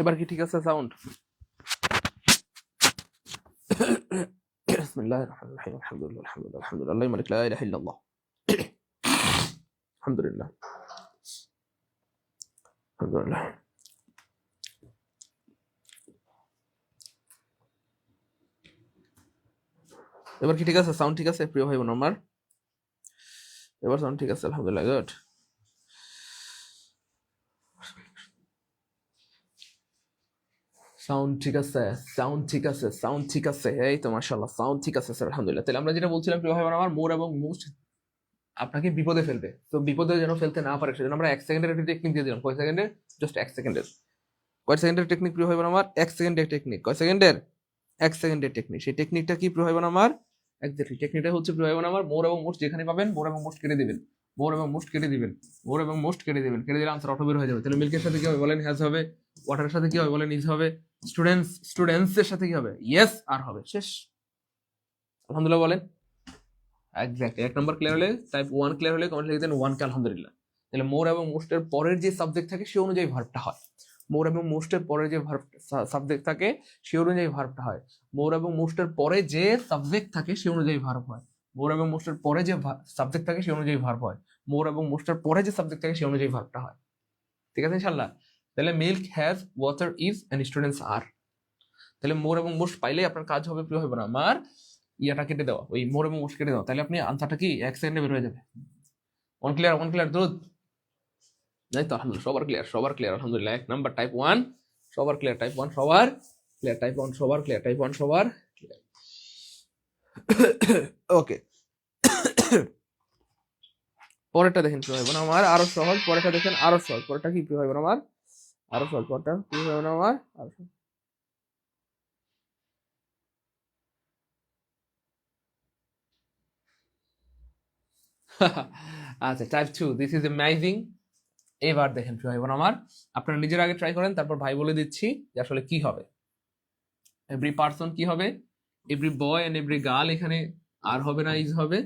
এবার কি ঠিক আছে সাউন্ড? বিসমিল্লাহির রহমানির রহিম আলহামদুলিল্লাহ আলহামদুলিল্লাহ আলহামদুলিল্লাহ আল্লাহু মালিক লা ইলাহা ইল্লাল্লাহ আলহামদুলিল্লাহ আলহামদুলিল্লাহ। এবার কি ঠিক আছে সাউন্ড? ঠিক আছে প্রিয় ভাই বোন আমার? এবার সাউন্ড ঠিক আছে আলহামদুলিল্লাহ। গুড। সাউন্ড ঠিক আছে, সাউন্ড ঠিক আছে, সাউন্ড ঠিক আছে। এই তো মাশাআল্লাহ সাউন্ড ঠিক আছে স্যার আলহামদুলিল্লাহ। তাহলে আমরা যেটা বলছিলাম প্রিয় ভাই বোন আমার, মোর এবং মোস্ট আপনাকে বিপদে ফেলবে, তো বিপদে যেন ফেলতে না পারে সেজন্য আমরা 1 সেকেন্ডের একটা টেকনিক দিয়ে দিলাম। কয় সেকেন্ডের? জাস্ট 1 সেকেন্ডের। কয় সেকেন্ডের টেকনিক প্রিয় ভাই বোন আমার? 1 সেকেন্ডের টেকনিক। কয় সেকেন্ডের? 1 সেকেন্ডের টেকনিক। সেই টেকনিকটা কি প্রিয় ভাই বোন আমার? এক্স্যাক্টলি টেকনিকটা হচ্ছে প্রিয় ভাই বোন আমার, মোর এবং মোস্ট যেখানে পাবেন মোর এবং মোস্ট কেটে দিবেন, মোর এবং মোস্ট কেটে দিবেন, মোর এবং মোস্ট কেটে দিবেন। কেটে দিলে আনসার অটো বের হয়ে যাবে। তাহলে মিল্কের সাথে কি হবে বলেন? হ্যাজ হবে। ওয়াটারের সাথে কি হবে বলেন? ইজ হবে। স্টুডেন্টসের সাথে কি হবে? ইয়েস আর হবে। শেষ। আলহামদুলিল্লাহ বলেন। এক্স্যাক্টলি। 1 নম্বর ক্লিয়ার হলে, টাইপ 1 ক্লিয়ার হলে কমেন্ট লিখে দেন 1 কে আলহামদুলিল্লাহ। তাহলে মোর এবং মোস্টের পরের যে সাবজেক্ট থাকে সে অনুযায়ী ভার্বটা হয়। মোর এবং মোস্টের পরে যে ভার্ব সাবজেক্ট থাকে সে অনুযায়ী ভার্বটা হয়। মোর এবং মোস্টের পরে যে সাবজেক্ট থাকে সে অনুযায়ী ভার্ব হয়। মোর এবং মোস্টের পরে যে সাবজেক্ট থাকে সে অনুযায়ী ভার্ব হয়। মোর এবং মোস্টের পরে যে সাবজেক্ট থাকে সে অনুযায়ী ভার্বটা হয়। ঠিক আছে ইনশাআল্লাহ? তাহলে milk has, water is, and students are. তাহলে মোর এবং মোস্ট পাইলেই আপনার কাজ হবে প্রিয় হবে না আমার, ইয়াটা কেটে দেওয়া, ওই মোর এবং মোস্ট কেটে দেওয়া। তাহলে আপনি আনসারটা কি 1 সেকেন্ডে বের হয়ে যাবে। ওয়ান ক্লিয়ার দ্রুত। এই তো আলহামদুলিল্লাহ সবার ক্লিয়ার, সবার ক্লিয়ার আলহামদুলিল্লাহ। 1 নাম্বার টাইপ 1 সবার ক্লিয়ার, টাইপ 1 সবার ক্লিয়ার, টাইপ 1 সবার ক্লিয়ার, টাইপ 1 সবার ক্লিয়ার। ওকে, পরেরটা দেখেন প্রিয় ভাই বোন আমার, আরো সহজ। পরেরটা দেখেন আরো সহজ। পরেরটা কি প্রিয় ভাই বোন আমার? আরো সহজ। পরেরটা প্রিয় ভাই বোন আমার আরো সহজ। আচ্ছা, টাইপ 2, দিস ইজ অ্যামেজিং। এবার দেখেন প্রিয় ভাই বোন আমার, আপনারা নিজের আগে ট্রাই করেন, তারপর ভাই বলে দিচ্ছি যে আসলে কি হবে। এভরি পারসন কি হবে? Every boy and every girl, এখানে আর হবে না, ইজ হবে।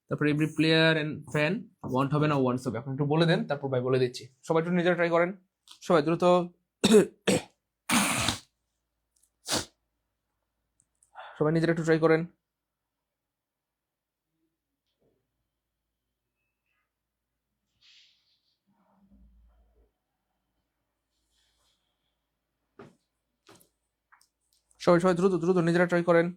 তারপর every player and fan, want হবে না, ওয়ান্টস হবে। আপনি একটু বলে দেন, তারপর ভাই বলে দিচ্ছি। সবাই একটু নিজেরা ট্রাই করেন, সবাই দ্রুত। সবাই নিজেরা একটু ট্রাই করেন। সবাই সবাই দ্রুত দ্রুত নিজেরা ট্রাই করেন।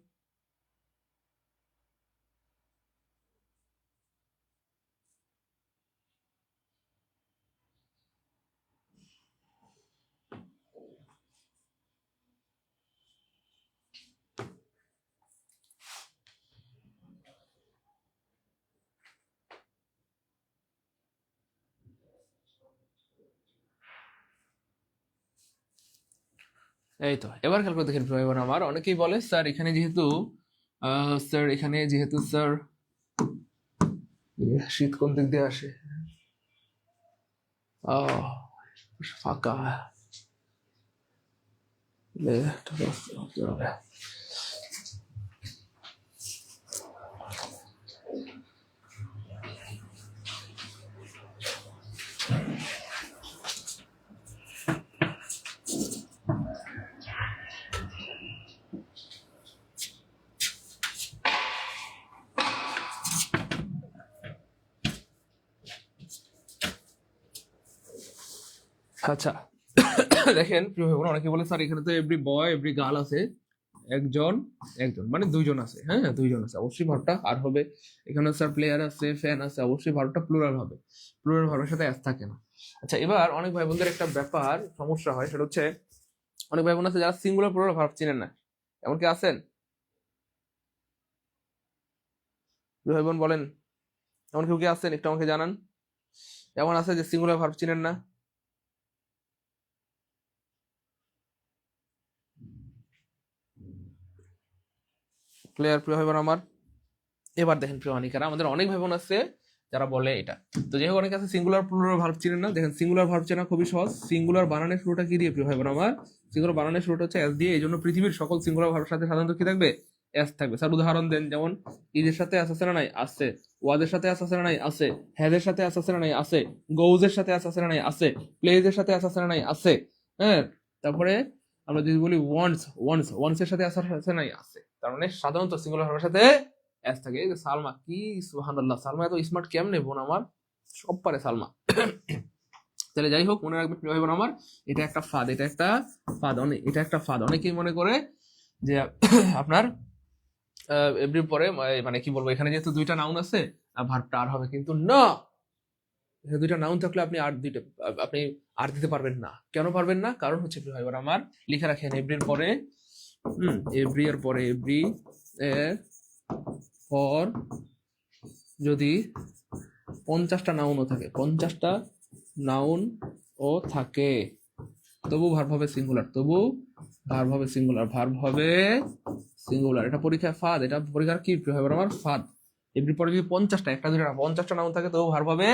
এই তো এবার খেয়াল করে দেখেন প্রিয় ভাই বোন আমার, অনেকেই বলে স্যার এখানে যেহেতু স্যার শীত কোন দিক দিয়ে আসে, আহ ফাঁকা আচ্ছা। দেখেন প্রিয় ভাই বোন, অনেকে বলে স্যার এখানে তো এভরি বয় এভরি গার্ল আছে, একজন একজন মানে দুইজন আছে, হ্যাঁ দুইজন আছে, অবশ্যই ভার্বটা আর হবে। এখানে স্যার প্লেয়ার আছে, ফ্যান আছে, অবশ্যই ভার্বটা প্লুরাল হবে, প্লুরাল ভার্বের সাথে এস থাকে না। আচ্ছা, এবার অনেক ভাই বোনদের একটা ব্যাপার সমস্যা হয়, সেটা হচ্ছে অনেক ভাই বোন আছে যারা সিঙ্গুলার প্লুরাল ভার্ব চিনেন না। এমন কি আছেন ভাই বোন, বলেন এমন কেউ কি আছেন? একটু আমাকে জানান। এমন আছে যে সিঙ্গুলার ভার্ব চিনেন না? ক্লিয়ার প্রিয় ভাই বোন আমার? এবার দেখেন প্রিয় হানিকারা, আমাদের অনেক ভাই বোন আছে যারা বলে এটা। তো যাই হোক, অনেক আছে সিঙ্গুলার প্লুরাল ভার্ব চিনেন না। দেখেন সিঙ্গুলার ভার্ব চেনা খুবই সহজ। সিঙ্গুলার বানানের শুরুটা কি দিয়ে প্রিয় ভাই বোন আমার? সিঙ্গুলার বানানের শুরুটা হচ্ছে এস দিয়ে। এই জন্য পৃথিবীর সকল সিঙ্গুলার ভার্বের সাথে সাধারণত কি থাকবে? এস থাকবে। স্যার উদাহরণ দেন, যেমন ইজের সাথে এস আছে না নাই? আছে। ওয়াদের সাথে এস আছে না নাই? আছে। হ্যাজের সাথে এস আছে না নাই? আছে। গোউজের সাথে এস আছে না নাই? আছে। প্লেজের সাথে এস আছে না নাই? আছে। হ্যাঁ, তারপরে আমরা যদি বলি ওয়ান্স এর সাথে এস আছে নাই? আছে। তার মানে সাধারণত সিঙ্গুলার ভার্বের সাথে এস থাকে। এই যে সালমা, কি সুবহানাল্লাহ, সালমা এত স্মার্ট কেমনে বোন আমার, সব পারে সালমা। তাহলে যাই হোক, মনে রাখবেন প্রিয় ভাই বোন আমার, এটা একটা ফাঁদ, এটা একটা ফাঁদ, এটা একটা ফাঁদ। অনেকেই মনে করে যে আপনার এভরি পরে মানে কি বলবো, এখানে যেহেতু দুইটা নাউন আছে ভার্বটা আর হবে, কিন্তু না, এখানে দুইটা নাউন থাকলে আপনি আর দিতে পারবেন না। কেন পারবেন না? কারণ হচ্ছে প্রিয় ভাই বোন আমার, লিখে রাখেন এভরির পরে এভরি এর পরে এভরি এর পর যদি 50টা নাউনও থাকে, 50টা নাউন ও থাকে, তবু ভার্ব হবে সিঙ্গুলার, তবু ভার্ব হবে সিঙ্গুলার, ভার্ব হবে সিঙ্গুলার। এটা পরীক্ষায় ফাঁদ, এটা পরীক্ষার কি হবে আমার? ফাঁদ। এভরি পরে যদি 50টা, একটা দুটো না 50টা নাউন থাকে তবু ভার্ব হবে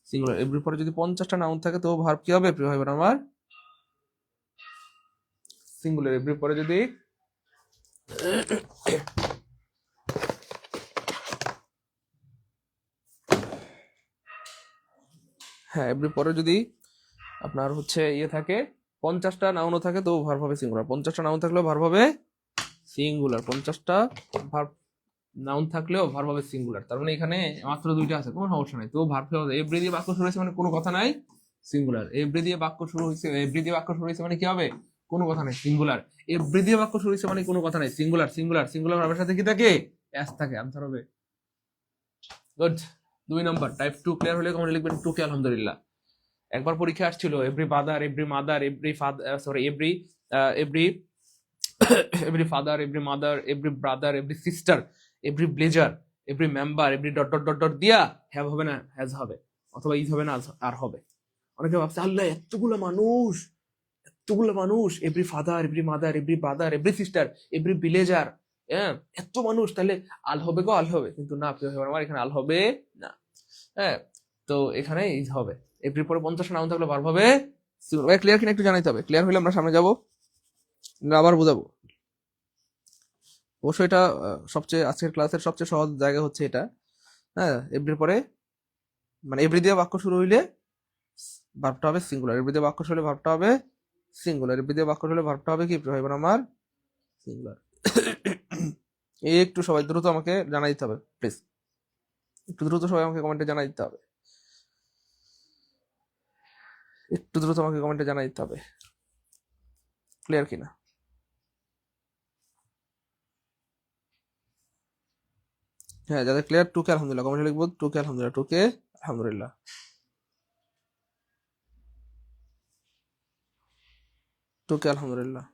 সিঙ্গুলার। এভরি পরে যদি 50টা নাউন থাকে তবু ভার্ব কি হবে প্রিয় ভাই বোন আমার? সিঙ্গুলার। এভরি পরে যদি হ্যাঁ, এভরি পরে যদি আপনার হচ্ছে ইয়ে থাকে, 50টা নাউনও থাকে তবু ভার্ব হবে সিঙ্গুলার। 50টা নাউন থাকলেও ভার্ব হবে সিঙ্গুলার। 50টা ভার্ব নাউন থাকলেও ভার্ব হবে সিঙ্গুলার। তার মানে এখানে মাত্র দুইটা আছে, কোনো সমস্যা নাই। তো ভার্ব হবে এভরি দিয়ে বাক্য শুরু হয়েছে মানে কোনো কথা নাই, সিঙ্গুলার। এভরি দিয়ে বাক্য শুরু হয়েছে, এভরি দিয়ে বাক্য শুরু হয়েছে মানে কি হবে? কোনো কথা নাই, সিঙ্গুলার। এভরি দিয়ে বাক্য শুরু হয়েছে মানে কোনো কথা নাই, সিঙ্গুলার। সিঙ্গুলার সিঙ্গুলার ভার্বের সাথে কি থাকে? এস থাকে। আনসার হবে গুড। 2 নম্বর টাইপ 2 ক্লিয়ার হলে কমেন্টে লিখবেন 2 কে আলহামদুলিল্লাহ। একবার পরীক্ষা আসছিল every father, every mother, every every father, every mother, every brother, every sister, every blazer, every member, every dot dot dot dot দিয়া হ্যাভ হবে না হ্যাজ হবে, অথবা ইজ হবে না আর হবে। অনেকে ভাবছে আল্লাহ এতগুলো মানুষ, every father, every mother, every brother, every sister, every villager, হ্যাঁ এত মানুষ, তাহলে আল হবে গো, আল হবে। কিন্তু না প্রিয় আমার, এখানে আল হবে না। হ্যাঁ, তো এখানে ইজ হবে। এভরি পরে 50টা নাউন থাকলে ভার্ব হবে সিঙ্গুলার। ক্লিয়ার কিনা একটু জানাইতে হবে। ক্লিয়ার হলে আমরা সামনে যাবো, আবার বোঝাবো। অবশ্যই এটা সবচেয়ে আজকের ক্লাসের সবচেয়ে সহজ জায়গা হচ্ছে এটা। হ্যাঁ, এভরির পরে মানে এভরি দিয়ে বাক্য শুরু হইলে ভার্বটা হবে সিঙ্গুলার, এভরি দিয়ে বাক্য শুরু হলে ভার্বটা হবে সিঙ্গুলার, এভরি দিয়ে বাক্য শুরু হলে ভার্বটা হবে কি ভাইবেন আমার? সিঙ্গুলার। এই একটু সবাই দ্রুত আমাকে জানাই দিতে হবে প্লিজ, একটু দ্রুত সবাই আমাকে কমেন্টে জানাই দিতে হবে, একটু দ্রুত আমাকে কমেন্টে জানাই দিতে হবে ক্লিয়ার কিনা। হ্যাঁ, যাদের ক্লিয়ার টুকে আলহামদুলিল্লাহ কমেন্টে লিখবো টুকে আলহামদুলিল্লাহ, টুকে আলহামদুলিল্লাহ, টুকে আলহামদুলিল্লাহ।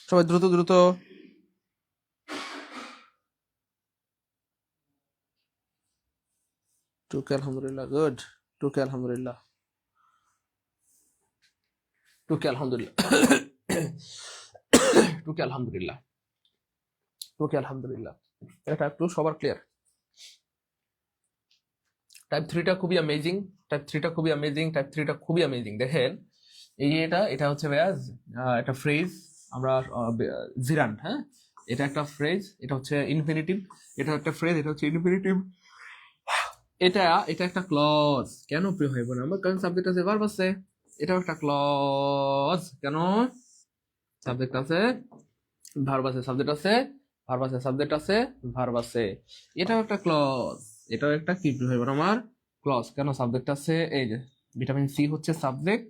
সবাই দ্রুত দ্রুত। টুকে আলহামদুলিল্লাহ, গুড। টুকে আলহামদুলিল্লাহ, টুকে আলহামদুলিল্লাহ, টুকে আলহামদুলিল্লাহ, টুকে আলহামদুলিল্লাহ। এটা একটু সবার ক্লিয়ার। টাইপ থ্রিটা খুবই অ্যামেজিং, টাইপ থ্রিটা খুবই অ্যামেজিং, টাইপ থ্রিটা খুবই অ্যামেজিং। দেখেন এই যে এটা হচ্ছে ভাইয়া একটা ফ্রেজ, আমরা জিরান, হ্যাঁ, এটা একটা ফ্রেজ, এটা হচ্ছে ইনফিনিটিভ, এটা একটা ফ্রেজ, এটা হচ্ছে ইনফিনিটিভ, এটা এটা একটা ক্লজ। কেন প্রিয় ভাই বোন আমার? কারণ সাবজেক্ট আছে, ভার্ব আছে, এটাও একটা ক্লজ। কেন? সাবজেক্ট আছে, ভার্ব আছে, সাবজেক্ট আছে, ভার্ব আছে, সাবজেক্ট আছে, ভার্ব আছে, এটাও একটা ক্লজ, এটাও একটা কি প্রিয় ভাই বোন আমার? ক্লজ। কেন? সাবজেক্ট আছে, এই যে ভিটামিন সি হচ্ছে সাবজেক্ট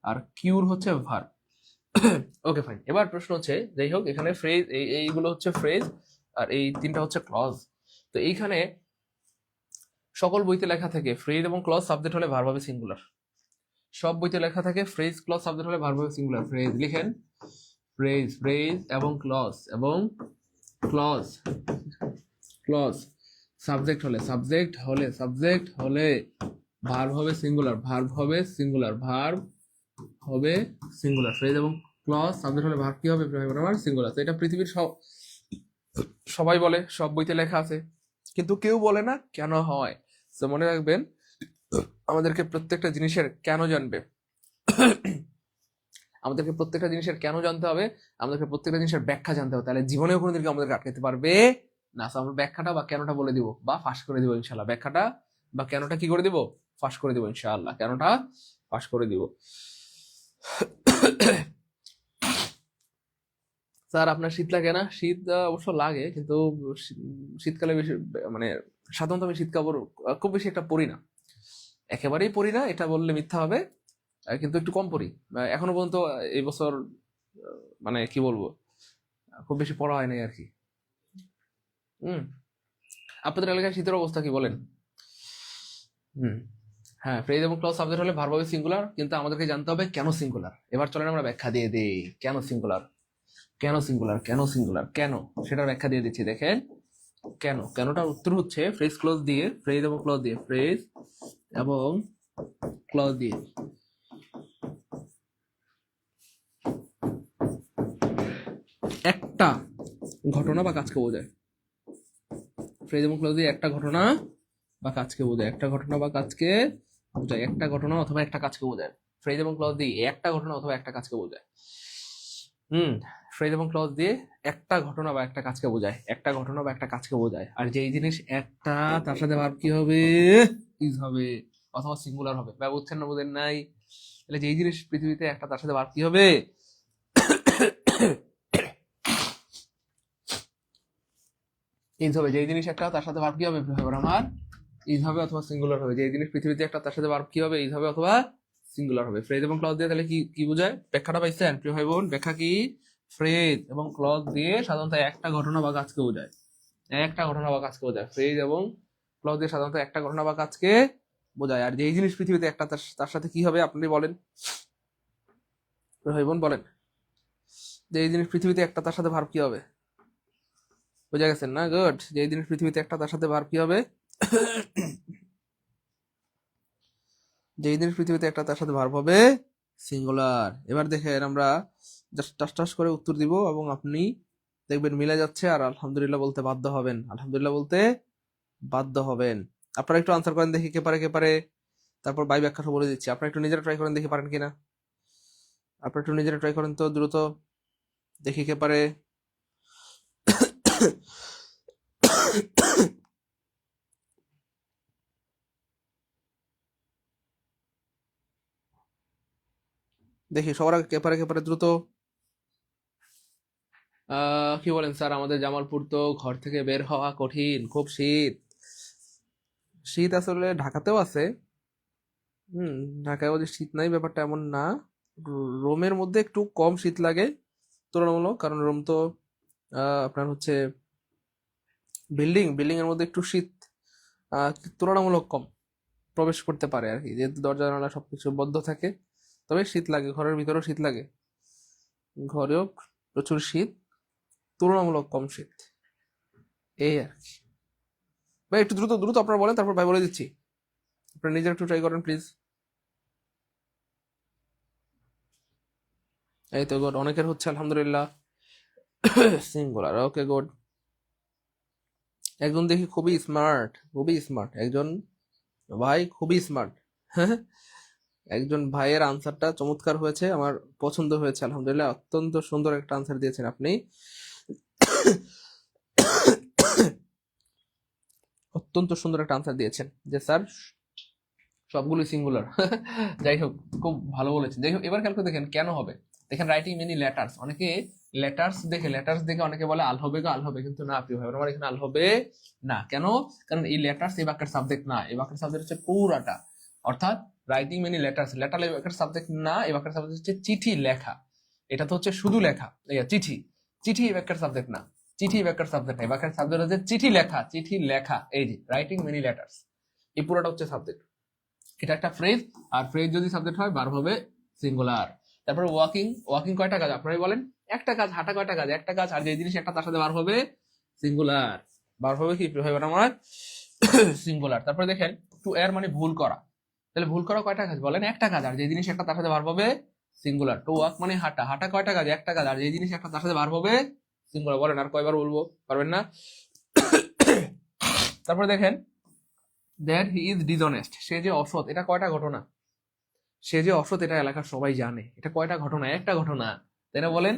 আর কিউর হচ্ছে ভার্ব। Okay fine. এবার প্রশ্ন হচ্ছে, যাই হোক, এখানে ফ্রেজ, এইগুলো হচ্ছে ফ্রেজ আর এই তিনটা হচ্ছে ক্লজ। তো এইখানে সকল বইতে লেখা থাকে ফ্রেজ এবং ক্লজ সাবজেক্ট হলে ভার্ব হবে সিঙ্গুলার। সব বইতে লেখা থাকে ফ্রেজ ক্লজ সাবজেক্ট হলে ভার্ব হবে সিঙ্গুলার। ফ্রেজ লিখেন, ফ্রেজ, ফ্রেজ এবং ক্লজ, এবং ক্লজ, ক্লজ সাবজেক্ট হলে, সাবজেক্ট হলে, সাবজেক্ট হলে ভার্ব হবে সিঙ্গুলার, ভার্ব হবে সিঙ্গুলার, ভার্ব হবে সিঙ্গুলার। ফ্রেজ এবং ক্লজ সাবজেক্ট হলে ভার্ব কি হবে আমার? সিঙ্গুলার। তো এটা পৃথিবীর সবাই বলে, সব বইতে লেখা আছে, কিন্তু কেউ বলে না কেন হয়। তো মনে রাখবেন, আমাদেরকে প্রত্যেকটা জিনিসের কেন জানবে, আমাদেরকে প্রত্যেকটা জিনিসের কেন জানতে হবে, আমাদেরকে প্রত্যেকটা জিনিসের ব্যাখ্যা জানতে হবে, তাহলে জীবনেও কোনোদিনকে আমাদেরকে আটকাতে পারবে না। তো আমরা ব্যাখ্যাটা বা কেনটা বলে দিব বা ফাঁস করে দিব ইনশাল্লাহ। ব্যাখ্যাটা বা কেনটা কি করে দিব? ফাঁস করে দিব ইনশাআল্লাহ, কেনটা ফাঁস করে দিব। স্যার আপনার শীত লাগে না? শীত অবশ্য লাগে, কিন্তু শীতকালে বেশি, মানে সাধারণত আমি শীত কাপড় খুব বেশি একটা পরি না, একেবারেই পরি না, এটা বললে মিথ্যা হবে, কিন্তু একটু কম পরি। এখনো পর্যন্ত এই বছর মানে কি বলবো, খুব বেশি পড়া হয় নাই আর কি। হুম। আপনাদের এলাকায় শীতের অবস্থা কি বলেন? হুম। হ্যাঁ, ফ্রেজ এবং ক্লজ সাবজেক্ট হলে ভার্ব হবে সিঙ্গুলার, কিন্তু আমাদেরকে জানতে হবে কেন সিঙ্গুলার। এবার চলেন আমরা ব্যাখ্যা দিয়ে দিই কেন সিঙ্গুলার, কেন সিঙ্গুলার, কেন সিঙ্গুলার, কেন, সেটার ব্যাখ্যা দিয়ে দিচ্ছি। দেখেন কেন, কেনটার উত্তর হচ্ছে ফ্রেজ ক্লজ দিয়ে, ফ্রেজ এবং ক্লজ দিয়ে, ফ্রেজ এবং ক্লজ দিয়ে। একটা ঘটনা বা কাজকে বোঝায়, ফ্রেজ এবং ক্লজ দিয়ে একটা ঘটনা বা কাজকে বোঝায়, একটা ঘটনা বা কাজকে বোঝায়, একটা ঘটনা অথবা একটা কাজকে বোঝায়। ফ্রেজ এবং ক্লজ দিয়ে একটা ঘটনা অথবা একটা কাজকে বোঝায়। ফ্রেজ এবং ক্লজ দিয়ে একটা ঘটনা বা একটা কাজকে বোঝায়, একটা ঘটনা বা একটা কাজকে বোঝায়। আর যেই জিনিস একটা, তার সাথে ভার্ব কি হবে? ইজ হবে অথবা সিঙ্গুলার হবে। বা বুঝছেন না? বোঝেন নাই? তাহলে যেই জিনিস পৃথিবীতে একটা, তার সাথে ভার্ব কি হবে? ইজ হবে। যেই জিনিস একটা, তার সাথে ভার্ব কি হবে আমার? ইজ হবে অথবা সিঙ্গুলার হবে। যেই জিনিস পৃথিবীতে একটা, তার সাথে ভার্ব কি হবে? ইজ হবে অথবা সিঙ্গুলার হবে। ফ্রেজ এবং ক্লজ দিয়ে তাহলে কি কি বোঝায়? ব্যাখ্যাটা পাইছেন প্রিয় ভাই বোন? ব্যাখ্যা কি? ফ্রেজ এবং ক্লজ দিয়ে সাধারণত একটা ঘটনা বা কাজকে বোঝায়, একটা ঘটনা বা কাজকে বোঝায়। ফ্রেজ এবং ক্লজ দিয়ে সাধারণত একটা ঘটনা বা কাজকে বোঝায়। আর যেই জিনিস পৃথিবীতে একটা, তার সাথে কি হবে আপনি বলেন, ভাই বোন বলেন, যে এই জিনিস পৃথিবীতে একটা, তার সাথে ভার্ব কি হবে? বুঝা গেছেন না? গুড। যে এই জিনিস পৃথিবীতে একটা, তার সাথে ভার্ব কি হবে? যে এই জিনিস পৃথিবীতে একটা, তার সাথে ভার্ব হবে সিঙ্গুলার। এবার দেখেন আমরা জাস্ট টাস টাস করে উত্তর দিব এবং আপনি দেখবেন মিলে যাচ্ছে, আর আলহামদুলিল্লাহ বলতে বাধ্য হবেন, আলহামদুলিল্লাহ বলতে বাধ্য হবেন। আপনারা একটু আনসার করেন দেখি কে পারে, কে পারে। তারপর বাই ব্যাখ্যাটা বলে দিচ্ছি, আপনারা একটু নিজেরা ট্রাই করেন দেখি পারেন কিনা। আপনারা একটু নিজেরা ট্রাই করেন তো দ্রুত, দেখি কে পারে। দেখি সবার আগে কে পারে, কে পারে দ্রুত। কি বলেন স্যার? আমাদের জামালপুর তো ঘর থেকে বের হওয়া কঠিন, খুব শীত। শীত আসলে ঢাকাতেও আছে, হুম, ঢাকায় যে শীত নাই ব্যাপারটা এমন না। রোমের মধ্যে একটু কম শীত লাগে তুলনামূলক, কারণ রোম তো আপনার হচ্ছে বিল্ডিং বিল্ডিং এর মধ্যে একটু শীত তুলনামূলক কম প্রবেশ করতে পারে আর কি, যেহেতু দরজা জানালা সবকিছু বন্ধ থাকে। তবে শীত লাগে, ঘরের ভিতরেও শীত লাগে, ঘরেও প্রচুর শীত, তুলনামূলক কম শীত, এই আর কি। ভাই একটু দ্রুত দ্রুত আপনারা বলেন, তারপর ভাই বলে দিচ্ছি। আপনারা নিজের একটু ট্রাই করেন প্লিজ। এই তো গুড, অনেকের হচ্ছে আলহামদুলিল্লাহ সিঙ্গুলার। Okay good. একজন দেখি খুবই স্মার্ট, খুবই স্মার্ট একজন ভাই, খুবই স্মার্ট। একজন ভাইয়ের আনসারটা চমৎকার হয়েছে, আমার পছন্দ হয়েছে আলহামদুলিল্লাহ, অত্যন্ত সুন্দর একটা আনসার দিয়েছেন আপনি। অত্যন্ত সুন্দর একটা আনসার দিয়েছেন যে স্যার সবগুলোই সিঙ্গুলার। যাই হোক, খুব ভালো বলেছেন। যাই হোক, এবার খেয়াল করে দেখেন কেন হবে। দেখেন রাইটিং মেনি লেটার্স, অনেকে লেটার্স দেখে অনেকে বলে আল হবে গো, আল হবে, কিন্তু না প্রিয় ভাই আমার এখানে আল হবে না। কেন? কারণ এই লেটার্স এই বাক্যের সাবজেক্ট না, এই বাক্যের সাবজেক্ট হচ্ছে পুরাটা। অর্থাৎ রাইটিং মেনি লেটার্স, লেটার এই বাক্যের সাবজেক্ট না, এই বাক্যের সাবজেক্ট হচ্ছে চিঠি লেখা। এটা তো হচ্ছে শুধু লেখা, চিঠি। চিঠি এই বাক্যের সাবজেক্ট না, চিঠি এই বাক্যের সাবজেক্ট না, এই বাক্যের সাবজেক্ট হচ্ছে চিঠি লেখা, চিঠি লেখা। এই যে রাইটিং মেনি লেটার্স, এই পুরোটা হচ্ছে সাবজেক্ট। এটা একটা ফ্রেজ, আর ফ্রেজ যদি সাবজেক্ট হয় ভার্ব হবে সিঙ্গুলার। তারপর ওয়াকিং, ওয়াকিং কয়টা কাজ আপনারাই বলেন? একটা কাজ। হাঁটা কয়টা কাজ? একটা কাজ। আর যে জিনিস একটা তার সাথে ভার্ব হবে সিঙ্গুলার, ভার্ব হবে কি হবে না আমার সিঙ্গুলার। তারপরে দেখেন টু এর মানে ভুল করা, তাহলে ভুল করা কয়টা কাজ বলেন? একটা কাজ। আর যে জিনিস একটা তার সাথে ভার্ব হবে সিঙ্গুলার। টু ওয়াক মানে হাঁটা, হাঁটা কয়টা কাজ? একটা কাজ। আর যে জিনিস একটা তার সাথে ভার্ব হবে সিঙ্গুলার। বলেন আর কয়বার বলবো? পারবেন না? তারপরে দেখেন দ্যাট হি ইজ ডিসঅনেস্ট, সে যে অসৎ, এটা কয়টা ঘটনা? সে যে অসৎ এটা এলাকার সবাই জানে, এটা কয়টা ঘটনা? একটা ঘটনা, তাই না বলেন?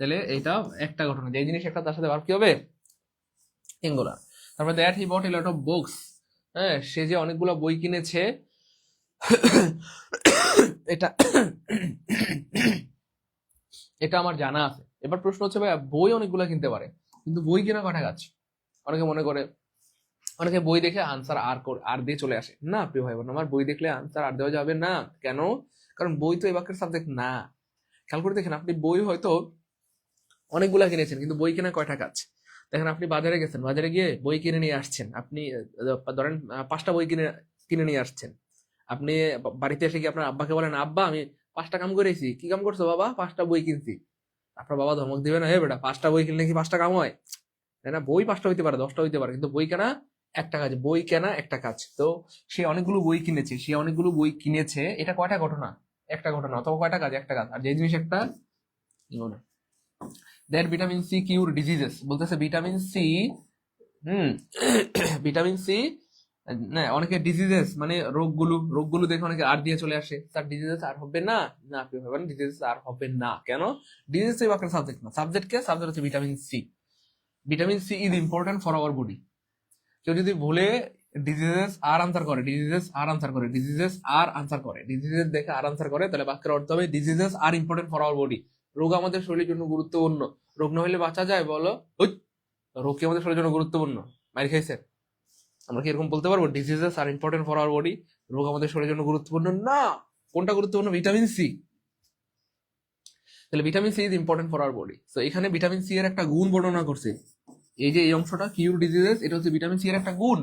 তাহলে এটা একটা ঘটনা, যে জিনিস একটা তার সাথে ভার্ব কি হবে সিঙ্গুলার। তারপরে that he bought a lot of books, হ্যাঁ সে যে অনেকগুলো বই কিনেছে, এটা এটা আমার জানা আছে। এবার প্রশ্ন হচ্ছে ভাই বই অনেকগুলো কিনতে পারে, কিন্তু বই কেনা কয়টা কাজ? অনেকে মনে করে, অনেকে বই দেখে আনসার আর দিয়ে চলে আসে। না প্রিয় ভাই বোন আমার, বই দেখলে আনসার আর দেওয়া যাবে না। কেন? কারণ বই তো এই বাক্যের সাবজেক্ট না। খেয়াল করে দেখেন, আপনি বই হয়তো অনেকগুলা কিনেছেন, কিন্তু বই কেনা কয়টা কাজ? দেখেন আপনি বাজারে গেছেন, বাজারে গিয়ে বই কিনে নিয়ে আসছেন, আপনি ধরেন 5টা বই কিনে কিনে নিয়ে আসছেন। আপনি বাড়িতে এসে কি আপনার আব্বাকে বলেন, আব্বা আমি 5টা কাম করেছি। কি কাম করছো বাবা? 5টা বই কিনছি। আপনার বাবা ধমক দিবে না, হে বেটা 5টা বই কিনলে কি 5টা কাম হয়? তাই না? বই 5টা হইতে পারে, 10টা হইতে পারে, কিন্তু বই কেনা একটা কাজ। বই কেনা একটা কাজ। তো সে অনেকগুলো বই কিনেছে, সে অনেকগুলো বই কিনেছে, এটা কয়টা ঘটনা? একটা ঘটনা। অথবা কয়টা কাজ? একটা কাজ। আর যে জিনিস একটা দ্যাট ভিটামিন সি কিউর ডিজিজেস, বলতেছে ভিটামিন সি, হুম, ভিটামিন সি না, অনেকে ডিজিজেস মানে রোগগুলো দেখে অনেকে আর দিয়ে চলে আসে, তার ডিজিজেস আর হবে না। না আপনি ভাবেন ডিজিজেস আর হবে না। কেন? ডিজিজেস এই বাক্যের সাবজেক্ট না, সাবজেক্ট কে? সাবজেক্ট হচ্ছে vitamin C. Vitamin C is important for our body. কেউ যদি ভুলে ডিজিজেস আর আনসার করে, ডিজিজেস আর আনসার করে, ডিজিজেস আর আনসার করে, ডিজিজেস দেখে আর আনসার করে, তাহলে বাক্যের অর্থ হবে diseases are important for our body. রোগ আমাদের শরীরের জন্য গুরুত্বপূর্ণ। রোগ না হলে বাঁচা যায় বলো? ওই রোগ কি আমাদের শরীরের জন্য গুরুত্বপূর্ণ? মাইর খাইছে? আমরা কি এরকম বলতে পারবো diseases are important for our body? রোগ আমাদের শরীরের জন্য গুরুত্বপূর্ণ না। কোনটা গুরুত্বপূর্ণ? Vitamin C. তাহলে vitamin C is important for our body. তো এখানে ভিটামিন সি এর একটা গুণ বর্ণনা করছে। এই যে এই অংশটা কিউর ডিজিজেস, এটা হচ্ছে ভিটামিন সি এর একটা গুণ।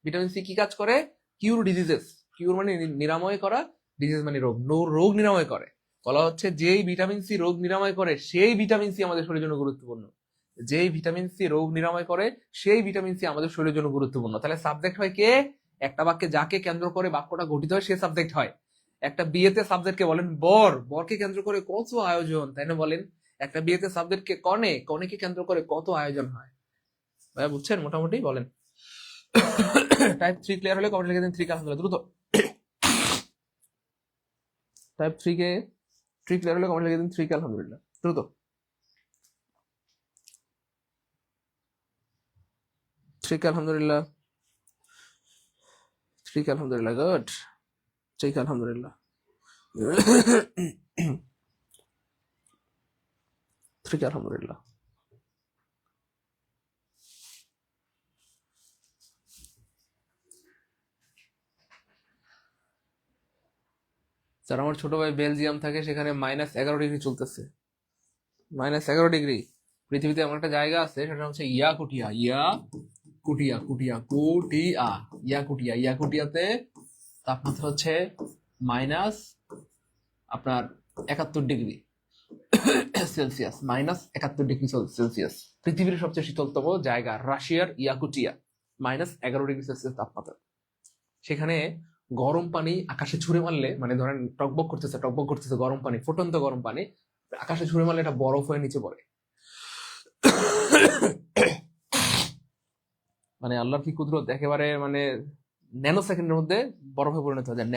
ভিটামিন সি কি কাজ করে? কিউর ডিজিজেস। কিউর মানে নিরাময় করা, ডিজিজ মানে রোগ, রোগ নিরাময় করে। বলা হচ্ছে যেই ভিটামিন সি রোগ নিরাময় করে সেই ভিটামিন সি আমাদের শরীরের জন্য গুরুত্বপূর্ণ। যেই ভিটামিন সি রোগ নিরাময় করে সেই ভিটামিন সি আমাদের শরীরের জন্য গুরুত্বপূর্ণ। তাহলে সাবজেক্ট হয় কে? একটা বাক্যে যাকে কেন্দ্র করে বাক্যটা গঠিত হয় সে সাবজেক্ট হয়। একটা বিয়েতে সাবজেক্টকে বলেন বর, বরকে কেন্দ্র করে কত আয়োজন, তাই না বলেন? একটা বিয়েতে সাবজেক্টকে কনে, কনেকে কেন্দ্র করে কত আয়োজন হয়। ভাই বুঝছেন মোটামুটি? বলেন। টাইপ 3 ক্লিয়ার হলে কমেন্ট লিখে দিন 3 আলহামদুলিল্লাহ, দ্রুত। টাইপ 3 কে 3 ক্লিয়ার হলে কমেন্ট লিখে দিন 3 আলহামদুলিল্লাহ, দ্রুত। 3 আলহামদুলিল্লাহ, 3 আলহামদুলিল্লাহ, গুড। 3 আলহামদুলিল্লাহ। 3 আলহামদুলিল্লাহ। স্যার আমার ছোট ভাই বেলজিয়াম থাকে, সেখানে -11 ডিগ্রি চলতেছে। -11 ডিগ্রি। পৃথিবীতে এমন একটা জায়গা আছে, সেটা হচ্ছে ইয়াকুটিয়া। কুটিয়া কুটিয়া কুটিয়া ইয়াকুটিয়া। ইয়াকুটিয়াতে তাপমাত্রা হচ্ছে মাইনাস আপনার 71 ডিগ্রি সেলসিয়াস। -71 degree Celsius. পৃথিবীর সবচেয়ে শীতলতম জায়গা রাশিয়ার ইয়াকুটিয়া, -11 ডিগ্রি সেলসিয়াস তাপমাত্রা। সেখানে গরম পানি আকাশে ছুঁড়ে মারলে, মানে ধরেন টকবক করতেছে গরম পানি, ফুটন্ত গরম পানি আকাশে ছুঁড়ে মারলে এটা বরফ হয়ে নিচে পড়ে। মানে আল্লাহর কি কুদরত, একেবারে মানে ন্যানো সেকেন্ডের মধ্যে বরফে পরিণত হয়ে যায়।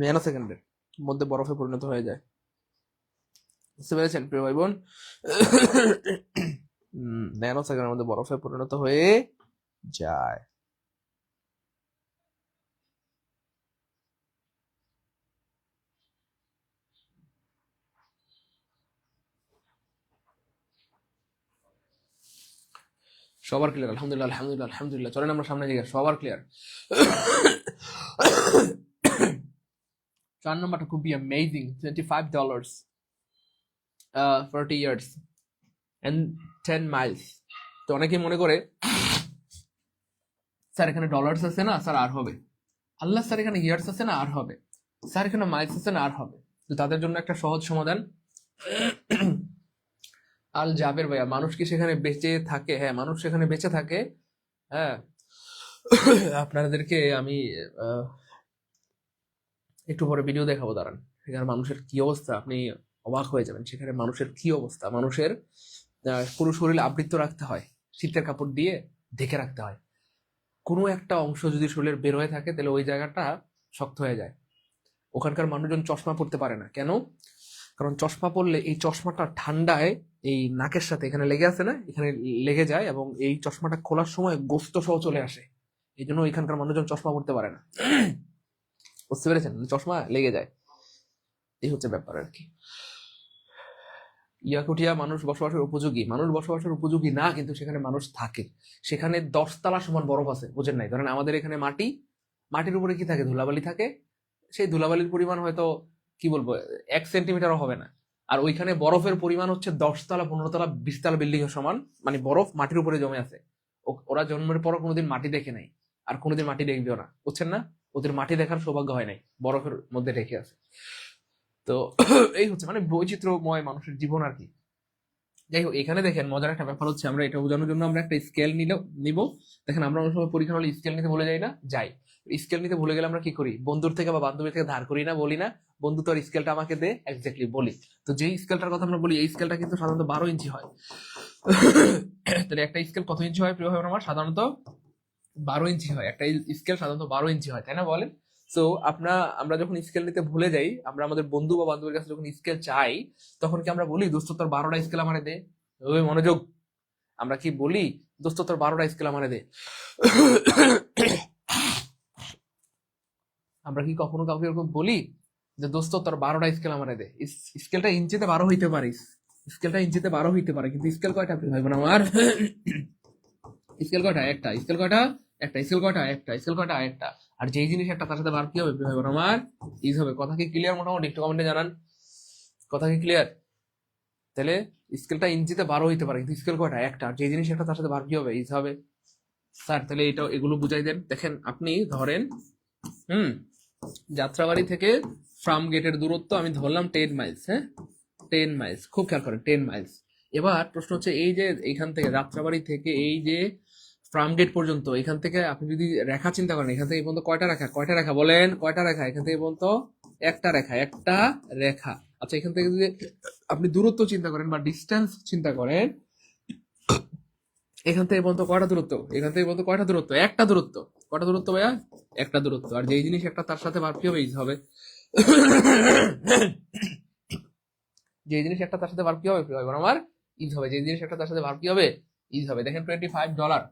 ন্যানো সেকেন্ডের মধ্যে বরফে পরিণত হয়ে যায়। বুঝতে পেরেছেন প্রিয় ভাই বোন? ন্যানো সেকেন্ডের মধ্যে বরফে পরিণত হয়ে যায়। সবার ক্লিয়ার? আলহামদুলিল্লাহ আলহামদুলিল্লাহ আলহামদুলিল্লাহ। চলেন আমরা সামনে দিকে। সবার ক্লিয়ার? 4 নম্বরটা খুবই অ্যামেজিং। $25, 40 years and 10 miles। তো অনেকেই মনে করে স্যার এখানে ডলার্স আছে না, স্যার আর হবে। আল্লাহ স্যার এখানে ইয়ার্স আছে না, আর হবে। স্যার এখানে মাইলস আছে না, আর হবে। তো তাদের জন্য একটা সহজ সমাধান। আল জাবের ভাইয়া, মানুষ কি সেখানে বেঁচে থাকে? হ্যাঁ, মানুষ সেখানে বেঁচে থাকে। হ্যাঁ, আপনাদেরকে আমি একটু পরে ভিডিও দেখাবো, দাঁড়ান। সেখানে মানুষের কি অবস্থা, আপনি অবাক হয়ে যাবেন। সেখানে মানুষের কি অবস্থা। মানুষের পুরো শরীর আবৃত রাখতে হয়, শীতের কাপড় দিয়ে ঢেকে রাখতে হয়। কোনো একটা অংশ যদি শরীরের বের হয়ে থাকে, তাহলে ওই জায়গাটা শক্ত হয়ে যায়। ওখানকার মানুষজন চশমা পরতে পারে না। কেন? কারণ চশমা পরলে এই চশমাটা ঠান্ডায় এই নাকের সাথে এখানে লেগে আছে না, এখানে লেগে যায়, এবং এই চশমাটা খোলার সময় গোস্ত সহ চলে আসে। এই জন্য এখানকার মানুষজন চশমা পরতে পারে না। বুঝতে পেরেছেন? চশমা লেগে যায়। এই হচ্ছে ব্যাপার আর কি। ইয়াকুটিয়া মানুষ বসবাসের উপযোগী। মানুষ বসবাসের উপযোগী না, কিন্তু সেখানে মানুষ থাকে। সেখানে 10 তলা সমান বরফ আছে, বুঝেন নাই? ধরেন আমাদের এখানে মাটির উপরে কি থাকে? ধুলাবালি থাকে। সেই ধুলাবালির পরিমাণ হয়তো কি বলবো 1 সেন্টিমিটারও হবে না। আর ওইখানে বরফের পরিমাণ হচ্ছে 10 তলা, 15 তলা, 20 তলা বিল্ডিং এর সমান। মানে বরফ মাটির উপরে জমে আছে। ওরা জন্মের পরও কোনোদিন মাটি দেখে নাই, আর কোনোদিন মাটি দেখবেও না। বুঝছেন না? ওদের মাটি দেখার সৌভাগ্য হয় নাই, বরফের মধ্যে ঢেকে আছে। তো এই হচ্ছে মানে বৈচিত্র্যময় মানুষের জীবন আর কি। যাই হোক, এখানে দেখেন মজার একটা ব্যাপার হচ্ছে, আমরা এটা বোঝানোর জন্য আমরা একটা স্কেল নিব। দেখেন আমরা অনেক সময় পরীক্ষা হলে স্কেল নিতে ভুলে যাই না? স্কেল নিতে ভুলে গেলে আমরা কি করি? বন্ধুর থেকে বা বান্ধবীর থেকে ধার করি না, বলি না বন্ধু তোর স্কেলটা আমাকে দে, এক্স্যাক্টলি বলি। তো যেই স্কেলটার কথা আমরা বলি, এই স্কেলটা কিন্তু সাধারণত 12 ইঞ্চি হয়। তাহলে একটা স্কেল কত ইঞ্চি হয় প্রিয় ভাই আমার? সাধারণত 12 ইঞ্চি হয়। একটা স্কেল সাধারণত 12 ইঞ্চি হয়, তাই না বলেন? সো আমরা যখন স্কেল নিতে ভুলে যাই, আমরা আমাদের বন্ধু বা বান্ধবীর কাছে যখন স্কেল চাই, তখন কি আমরা বলি দোস্ত তোর 12টা স্কেল আমারে দে? ওই মনোযোগ, আমরা কি বলি দোস্ত তোর 12টা স্কেল আমারে দে? আমরা কি কখনো কাউকে এরকম বলি যে দোস্ত তোর 12টা স্কেল আমারে দে? স্কেলটা ইঞ্চিতে 12 হইতে পারে, স্কেলটা ইঞ্চিতে 12 হইতে পারে, কিন্তু স্কেল কয়টা ভাই বোন আমার? স্কেল কয়টা? একটা। স্কেল কয়টা? একটা। স্কেল কয়টা? একটা। স্কেল কয়টা? একটা। আর যেই জিনিস একটা, তার সাথে ভার্ব কি হবে ভাই বোন আমার? ইজ হবে। কথা কি ক্লিয়ার? মোটামুটি একটু কমেন্টে জানান, কথা কি ক্লিয়ার? তাহলে স্কেলটা ইঞ্চিতে 12 হইতে পারে, কিন্তু স্কেল কয়টা? একটা। আর যে জিনিস একটা, তার সাথে ভার্ব কি হবে? ইজ হবে। স্যার তাহলে এগুলো বুঝাই দেন। দেখেন আপনি ধরেন যাত্রাবাড়ি থেকে ফার্ম গেটের দূরত্ব আমি ধরলাম 10 মাইলস। হ্যাঁ, 10 মাইলস। খুব খেয়াল করেন, 10 মাইলস। এবার প্রশ্ন হচ্ছে, এই যে এইখান থেকে যাত্রাবাড়ি থেকে এই যে ফার্ম গেট পর্যন্ত, এখান থেকে আপনি যদি রেখা চিন্তা করেন, এখান থেকে এই পর্যন্ত কয়টা রেখা? কয়টা রেখা বলেন? কয়টা রেখা? এখান থেকে পর্যন্ত একটা রেখা, একটা রেখা। আচ্ছা, এখান থেকে যদি আপনি দূরত্ব চিন্তা করেন বা ডিস্টেন্স চিন্তা করেন, এখান থেকে পর্যন্ত কয়টা দূরত্ব? এখান থেকে পর্যন্ত কয়টা দূরত্ব? একটা দূরত্ব। কয়টা দূরত্ব ভাইয়া? একটা দূরত্ব। আর যেই জিনিস একটা, তার সাথে ভার্ব কি হবে? ইজ হবে। যে জিনিস একটা, তার সাথে ভার্ব কি হবে আমার? ইজ হবে। যে জিনিস একটা, তার সাথে ভার্ব কি হবে? ইজ হবে। দেখেন $25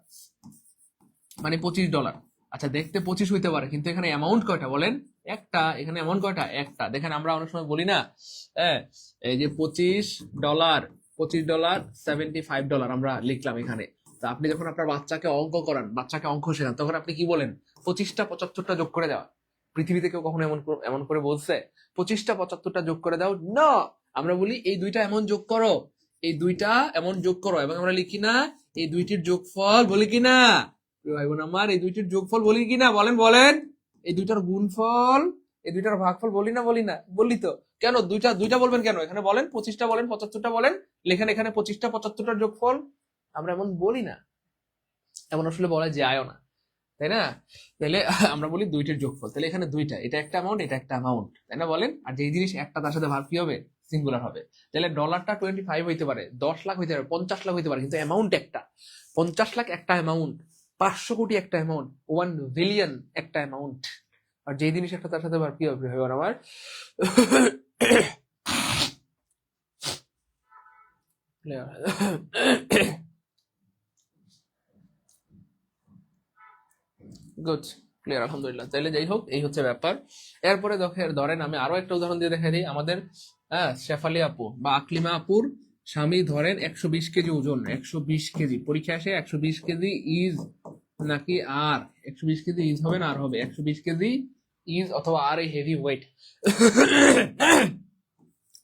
মানে $25। আচ্ছা, দেখতে 25 হইতে পারে, কিন্তু এখানে অ্যামাউন্ট কয়টা বলেন? একটা। এখানে অ্যামাউন্ট কয়টা? একটা। দেখেন আমরা অনেক সময় বলি না, হ্যাঁ, এই যে $25, $25, $75 আমরা লিখলাম এখানে। তো আপনি যখন আপনার বাচ্চাকে অঙ্ক করান, বাচ্চাকে অঙ্ক শেখান, তখন আপনি কি বলেন? 25টা 75টা যোগ করে দেওয়া। পৃথিবীতে কেউ কখনো এমন করে বলছে 25টা 75টা যোগ করে দাও? না, আমরা বলি এই দুইটা এমন যোগ করো, এই দুইটা এমন যোগ করো, এবং আমরা লিখি না এই দুইটির যোগফল, বলি কি না ভাই বোন আমার? এই দুইটির যোগফল বলি কি না? বলেন বলেন। এই দুইটার গুণফল, এই দুইটার ভাগফল বলি না? বলি না? বললি তো। কেন দুইটা দুইটা বলবেন কেন? এখানে বলেন 25টা বলেন 75টা বলেন, লেখেন এখানে 25টা 75টার যোগফল। আমরা এমন বলি না, এমন আসলে বলা যায় না, তাই না? তাহলে আমরা বলি দুইটির যোগফল। তাহলে এখানে দুইটা, এটা একটা অ্যামাউন্ট, এটা একটা অ্যামাউন্ট, তাই না? বলেন। আর যেই জিনিস একটা তার সাথে ভাগ কি হবে? সিঙ্গুলার হবে। তাহলে ডলারটা 25 হইতে পারে, 10 লাখ হইতে পারে, 50 লাখ হইতে পারে, কিন্তু অ্যামাউন্ট একটা। 50 লাখ একটা অ্যামাউন্ট, 500 কোটি একটা অ্যামাউন্ট, 1 বিলিয়ন একটা অ্যামাউন্ট। আর যেই জিনিস একটা তার সাথে ভাগ কি হবে আমার? গুড, ক্লিয়ার, আলহামদুলিল্লাহ। তাইলে যাই হোক, এই হচ্ছে ব্যাপার। এরপরে ধরেন আমি আরো একটা উদাহরণ দিয়ে দেখাই দিই। আমাদের শেফালি আপু বা আকলিমা আপুর স্বামী ধরেন 120 কেজি ওজন, 120 কেজি। পরীক্ষা আসে 120 কেজি ইজ নাকি আর? 120 কেজি ইজ হবে না আর হবে? 120 কেজি ইজ অথবা আর এই হেভি ওয়েট।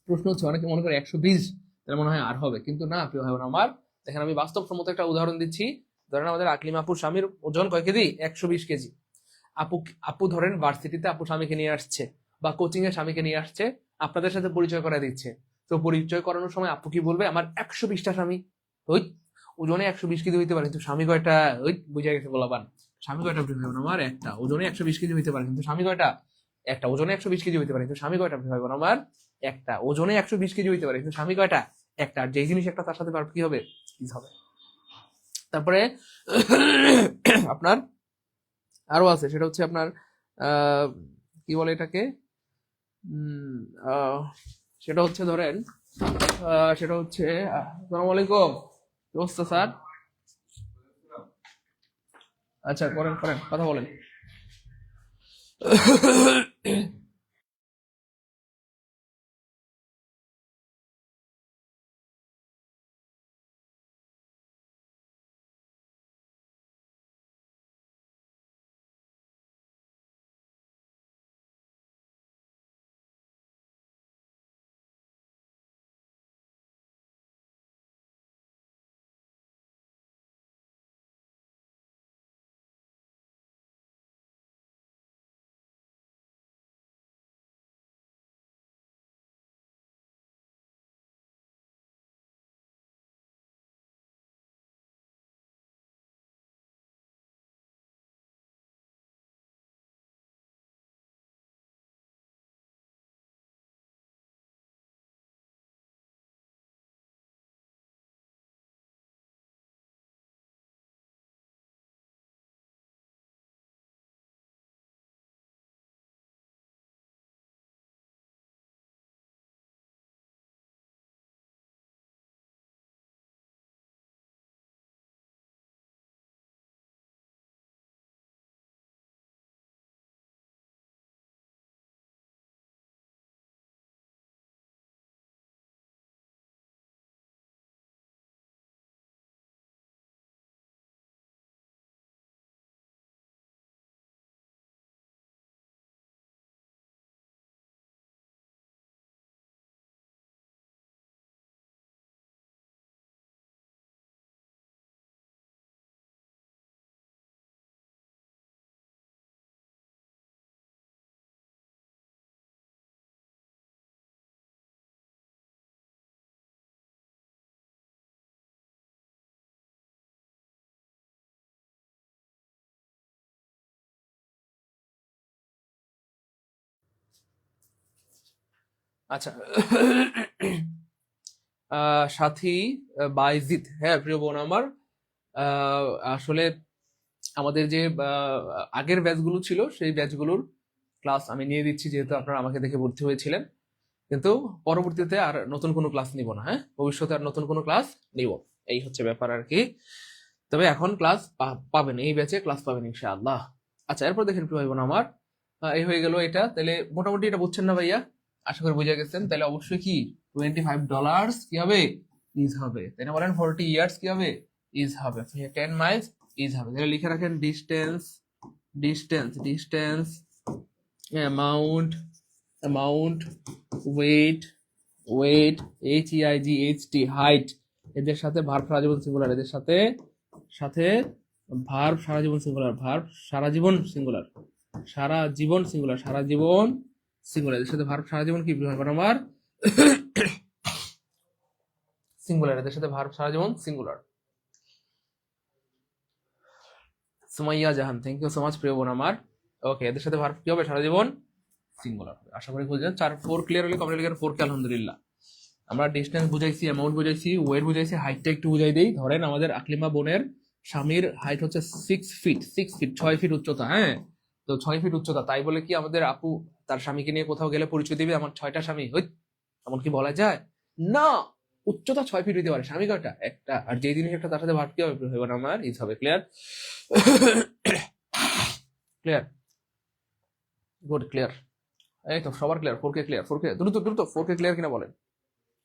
প্রশ্ন হচ্ছে অনেকে মনে করে 120 তাহলে মনে হয় আর হবে, কিন্তু না প্রিয় ভাই বোন আমার। দেখেন আমি বাস্তবসম্মত একটা উদাহরণ দিচ্ছি। ধরেন আমাদের আকলিমা আপুর স্বামীর ওজন কয় কেজি? 120 কেজি। আপু আপু ধরেন ভার্সিটিতে আপু স্বামীকে নিয়ে আসছে, বা কোচিং এ স্বামীকে নিয়ে আসছে, আপনাদের সাথে পরিচয় করা দিচ্ছে। তো পরিচয় করানোর সময় আপু কি বলবে? আমার 120টা স্বামী। ওই ওজনে 120 কেজি হইতে পারে, কিন্তু স্বামী কয়টা? ওই বুঝে গেছে বলাবান। স্বামী কয়টা প্রিয় ভাই বোন আমার? একটা। ওজনে 120 কেজি হইতে পারে, কিন্তু স্বামী কয়টা? একটা। ওজনে 120 কেজি হইতে পারে, কিন্তু স্বামী কয়টা প্রিয় ভাই বোন আমার? একটা। ওজনে 120 কেজি হইতে পারে, কিন্তু স্বামী কয়টা? একটা। আর যেই জিনিস একটা তার সাথে কি হবে? ইজ হবে। তারপরে আপনার আরো আছে, সেটা হচ্ছে আপনার কি বলে এটাকে, সেটা হচ্ছে ধরেন সেটা হচ্ছে আসসালামু আলাইকুম, কি অবস্থা স্যার? আচ্ছা, করেন করেন, কথা বলেন। আচ্ছা, সাথী বাইজিৎ, হ্যাঁ প্রিয় বোন আমার, আহ, আসলে আমাদের যে আগের ব্যাচগুলো ছিল সেই ব্যাচগুলোর ক্লাস আমি নিয়ে দিচ্ছি, যেহেতু আপনারা আমাকে দেখে ভর্তি হয়েছিলেন। কিন্তু পরবর্তীতে আর নতুন কোনো ক্লাস নিব না, হ্যাঁ ভবিষ্যতে আর নতুন কোনো ক্লাস নিব। এই হচ্ছে ব্যাপার আর কি। তবে এখন ক্লাস পাবেন, এই ব্যাচে ক্লাস পাবেন ইনশাআল্লাহ। আচ্ছা, এরপর দেখেন প্রিয় ভাই বোন আমার, এই হয়ে গেল এটা। তাহলে মোটামুটি এটা বুঝছেন না ভাইয়া? আশা করি বুঝে গেছেন। তাহলে অবশ্যই কি $25 কি হবে? ইজ হবে, তাই না? বলেন 40 ইয়ার্স কি হবে? ইজ হবে। 10 মাইলস ইজ হবে। তাহলে লিখে রাখেন distance, distance, distance amount, amount, weight, weight, HEIGHT, height, এদের সাথে ভার্ব সারা জীবন সিঙ্গুলার, এদের সাথে সাথে ভার্ব সারা জীবন সিঙ্গুলার, ভার্ব সারা জীবন সিঙ্গুলার, সারা জীবন সিঙ্গুলার, সারা জীবন সিঙ্গুলার, এদের সাথে ভার্ব সারা জীবন কি ব্যবহার করা আমার সিঙ্গুলার, এদের সাথে ভার্ব সারা জীবন singular. Sumaiya Jahan, thank you so much প্রিয় বোন আমার। ওকে, এদের সাথে ভার্ব কি হবে সারা জীবন সিঙ্গুলার। আশা করি বুঝলেন। 4 ক্লিয়ার হলে কমপ্লিট ক্লিয়ার 4 কে আলহামদুলিল্লাহ। আমরা ডিস্টেন্স বুঝাইছি, অ্যামাউন্ট বুঝাইছি, ওয়েট বুঝাইছি, হাইটটা একটু বুঝাই দেই। ধরেন আমাদের আকলিমা বোনের স্বামীর হাইট হচ্ছে 6 ফিট, 6 ফিট উচ্চতা। হ্যাঁ, তো 6 ফিট উচ্চতা, তাই বলে কি আমাদের আপু তার স্বামীকে নিয়ে কোথাও গেলে পরিচয় দিবে আমার 6টা স্বামী, হই এমন কি বলা যায়? না, উচ্চতা 6 ফিট হইতে পারে, স্বামী কয়টা? একটা। আর যেই জিনিস একটা তার সাথে ভার্ব কি হবে আমার ইজ হবে। ক্লিয়ার? ক্লিয়ার? Good, clear. এই তো সবার ক্লিয়ার। 4K ক্লিয়ার, 4K দ্রুত দ্রুত 4K ক্লিয়ার কিনা বলেন,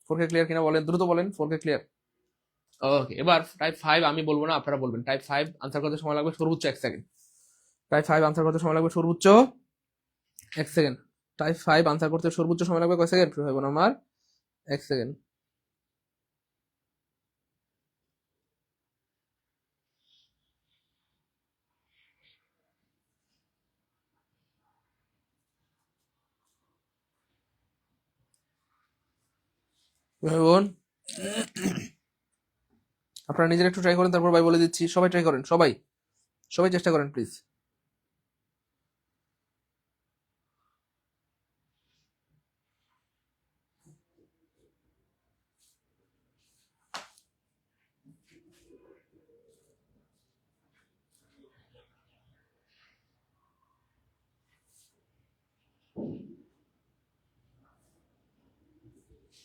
4K ক্লিয়ার কিনা বলেন, দ্রুত বলেন 4K ক্লিয়ার। ওকে, এবার টাইপ 5 আমি বলবো না, আপনারা বলবেন। টাইপ 5 আনসার করতে সময় লাগবে সর্বোচ্চ 1 সেকেন্ড। টাইপ 5 আনসার করতে সময় লাগবে সর্বোচ্চ 1 সেকেন্ড। টাইপ 5 আনসার করতে সর্বোচ্চ সময় লাগবে কয় সেকেন্ড হবে আমার? 1 সেকেন্ড। বোন আপনারা নিজেরা একটু ট্রাই করেন, তারপর ভাই বলে দিচ্ছি। সবাই ট্রাই করেন, সবাই সবাই চেষ্টা করেন প্লিজ।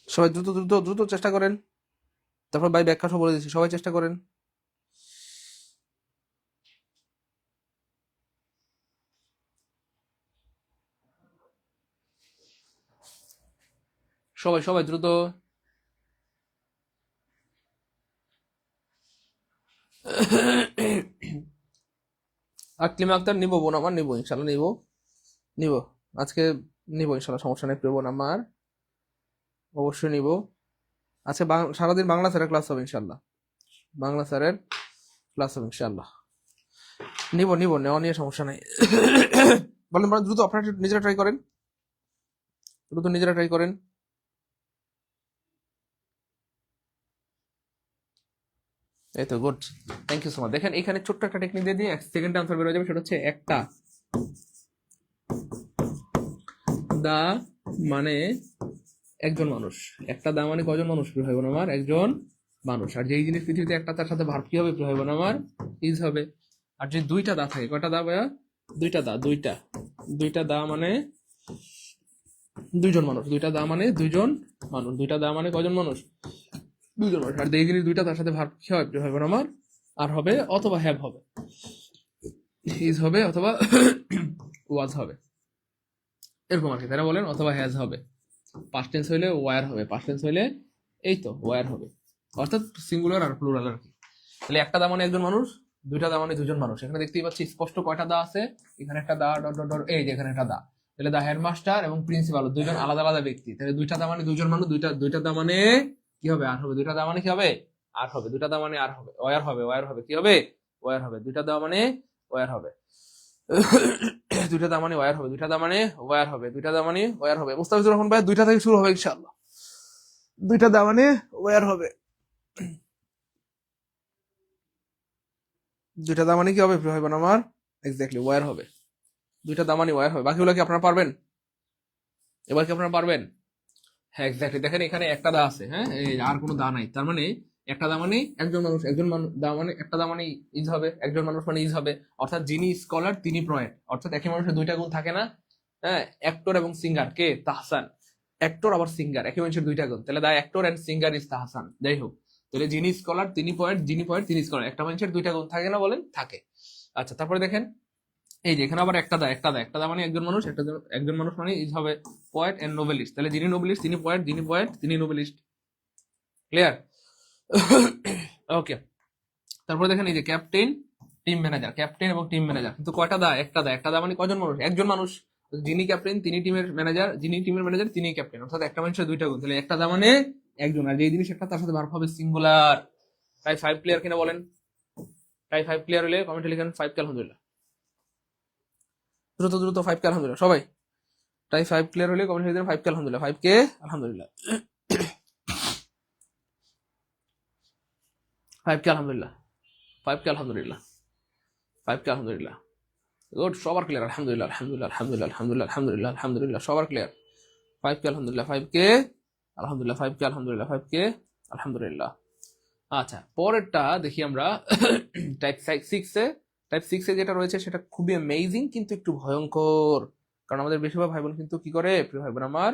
সবাই দ্রুত দ্রুত দ্রুত চেষ্টা করেন, তারপর ভাই ব্যাখ্যা সব বলে দিচ্ছি। সবাই চেষ্টা করেন। সবাই সবাই দ্রুত। আকলিমা আক্তার নিবো বোন আমার, নিবো ইনশাল্লাহ, নিবো নিবো আজকে, নিবো ইনশাল্লাহ, সমস্যা নেই প্রিয় বোন আমার, অবশ্যই নিবো। আজকে সারাদিন বাংলা স্যারের ক্লাস হবে ইনশাল্লাহ, বাংলা স্যারের ক্লাস হবে ইনশাল্লাহ। নিবো নিবো, নেওয়া নিয়ে সমস্যা নেই। বলেন বলেন দ্রুত, আপনারা নিজেরা ট্রাই করেন, দ্রুত নিজেরা ট্রাই করেন। এই তো good, thank you so much. দেখেন এখানে ছোট্ট একটা টেকনিক দিয়ে দিয়ে 1 সেকেন্ড আনসার বের হয়ে যাবে। সেটা হচ্ছে একটা দা মানে একজন মানুষ, একটা দা মানে কয়জন মানুষ প্রিয় ভাই বোন আমার? একজন মানুষ। আর যেই জিনিস পৃথিবীতে একটা, তার সাথে ভার্ব কি হবে প্রিয় ভাই বোন আমার? ইজ হবে। আর যে দুইটা দা থাকে, কয়টা দা ভাইয়া? দুইটা দা, দুইটা দুইটা দা মানে দুইজন মানুষ, দুইটা দা মানে দুইজন মানুষ, দুইটা দা মানে কয়জন মানুষ? দুইজন মানুষ। আর যেই জিনিস দুইটা, তার সাথে ভার্ব কি হবে প্রিয় ভাই বোন আমার? আর হবে অথবা হ্যাভ হবে, ইজ হবে অথবা ওয়াজ হবে, এরকম আর কি। তারা বলেন অথবা হ্যাজ হবে। পাস্ট টেন্স হইলে ওয়ার হবে, পাস্ট টেন্স হইলে এই তো ওয়ার হবে, অর্থাৎ সিঙ্গুলার আর প্লুরাল আর কি। তাহলে একটা দা মানে একজন মানুষ, দুইটা দা মানে দুজন মানুষ। এখানে দেখতেই পাচ্ছি স্পষ্ট কয়টা দা আছে। এখানে একটা দা, ডট ডট ডট, এই যে এখানে একটা দা। তাহলে দা হেডমাস্টার এবং প্রিন্সিপাল দুইজন আলাদা আলাদা ব্যক্তি। তাহলে দুইটা দা মানে দুজন মানুষ, দুইটা দা মানে কি হবে? আর হবে। দুইটা দা মানে কি হবে? আর হবে। দুইটা দা মানে আর হবে, ওয়ার হবে, ওয়ার হবে, কি হবে? ওয়ার হবে। দুইটা দা মানে ওয়ার হবে। দুইটা দা মানে ওয়ার হবে, দুইটা দা মানে ওয়ার হবে, দুইটা দা মানে ওয়ার হবে। মুস্তাফিজুর রহমান ভাই, দুইটা থেকে শুরু হবে ইনশাআল্লাহ। দুইটা দা মানে ওয়ার হবে, দুইটা দা মানে কি হবে ভাই বোন আমার? এক্স্যাক্টলি ওয়ার হবে। দুইটা দা মানে ওয়ার হবে। বাকিগুলো কি আপনারা পারবেন? এবার কি আপনারা পারবেন? হ্যাঁ এক্স্যাক্টলি। দেখেন এখানে একটা দা আছে, হ্যাঁ, এই আর কোনো দা নাই। তার মানে একটা দা মানে একজন মানুষ, একজন মানুষ দা মানে একটা দা মানে ইজ হবে, একজন মানুষ মানে ইজ হবে। অর্থাৎ যিনি স্কলার তিনি প্রয়েট, অর্থাৎ একই মানুষের দুইটা গুণ থাকে না? হ্যাঁ, অ্যাক্টর এবং সিঙ্গার। কে? তাহসান। অ্যাক্টর আবার সিঙ্গার, একই মানুষের দুইটা গুণ। তাহলে the actor and singer is Tahsan. যাই হোক, তাহলে যিনি স্কলার তিনি পয়েন্ট, যিনি পয়েন্ট তিনি স্কলার। একটা মানুষের দুইটা গুণ থাকে না বলেন? থাকে। আচ্ছা, তারপরে দেখেন এই যে এখানে আবার একটা দা মানে একজন মানুষ, একজন মানুষ মানে ইজ হবে পোয়েট এন্ড নোবেলিস্ট। তাহলে যিনি নোবেলিস্ট তিনি পোয়েট, যিনি পোয়েট তিনি নোবেলিস্ট। ক্লিয়ার? ওকে, তারপরে দেখেন এই যে ক্যাপ্টেন, টিম ম্যানেজার, ক্যাপ্টেন এবং টিম ম্যানেজার। কিন্তু কয়টা দা? একটা দা। একটা দা মানে কয়জন মানুষ? একজন মানুষ। যিনি ক্যাপ্টেন তিনি টিমের ম্যানেজার, যিনি টিমের ম্যানেজার তিনি ক্যাপ্টেন, অর্থাৎ একটা মানুষের দুইটা গুণ, তাহলে একটা দা মানে একজন, আর যে জিনিস একটা তার সাথে ভার্ব হবে সিঙ্গুলার। তাই 5 প্লেয়ার কিনা বলেন? তাই 5 প্লেয়ার হলে কমেন্টে লিখেন 5 কে আলহামদুলিল্লাহ। দ্রুত দ্রুত 5 কে আলহামদুলিল্লাহ সবাই। তাই 5 প্লেয়ার হলে কমেন্টে লিখেন 5 কে আলহামদুলিল্লাহ, 5 কে আলহামদুলিল্লাহ, 5 কে আলহামদুলিল্লাহ, 5 কে আলহামদুলিল্লাহ, 5 কে আলহামদুলিল্লাহ। গুড, সবার ক্লিয়ার? আলহামদুলিল্লাহ আলহামদুলিল্লাহ আলহামদুলিল্লাহ আলহামদুলিল্লাহ আলহামদুলিল্লাহ আলহামদুলিল্লাহ, সবার ক্লিয়ার? 5 কে আলহামদুলিল্লাহ, 5 কে আলহামদুলিল্লাহ, 5 কে আলহামদুলিল্লাহ, 5 কে আলহামদুলিল্লাহ। আচ্ছা, পরেরটা দেখি আমরা। টাইপ 6 এ, টাইপ 6 এ যেটা রয়েছে সেটা খুবই অ্যামেজিং কিন্তু একটু ভয়ঙ্কর, কারণ আমাদের বেশিরভাগ ভাই বোন কিন্তু কি করে, প্রিয় ভাই বোন আমার,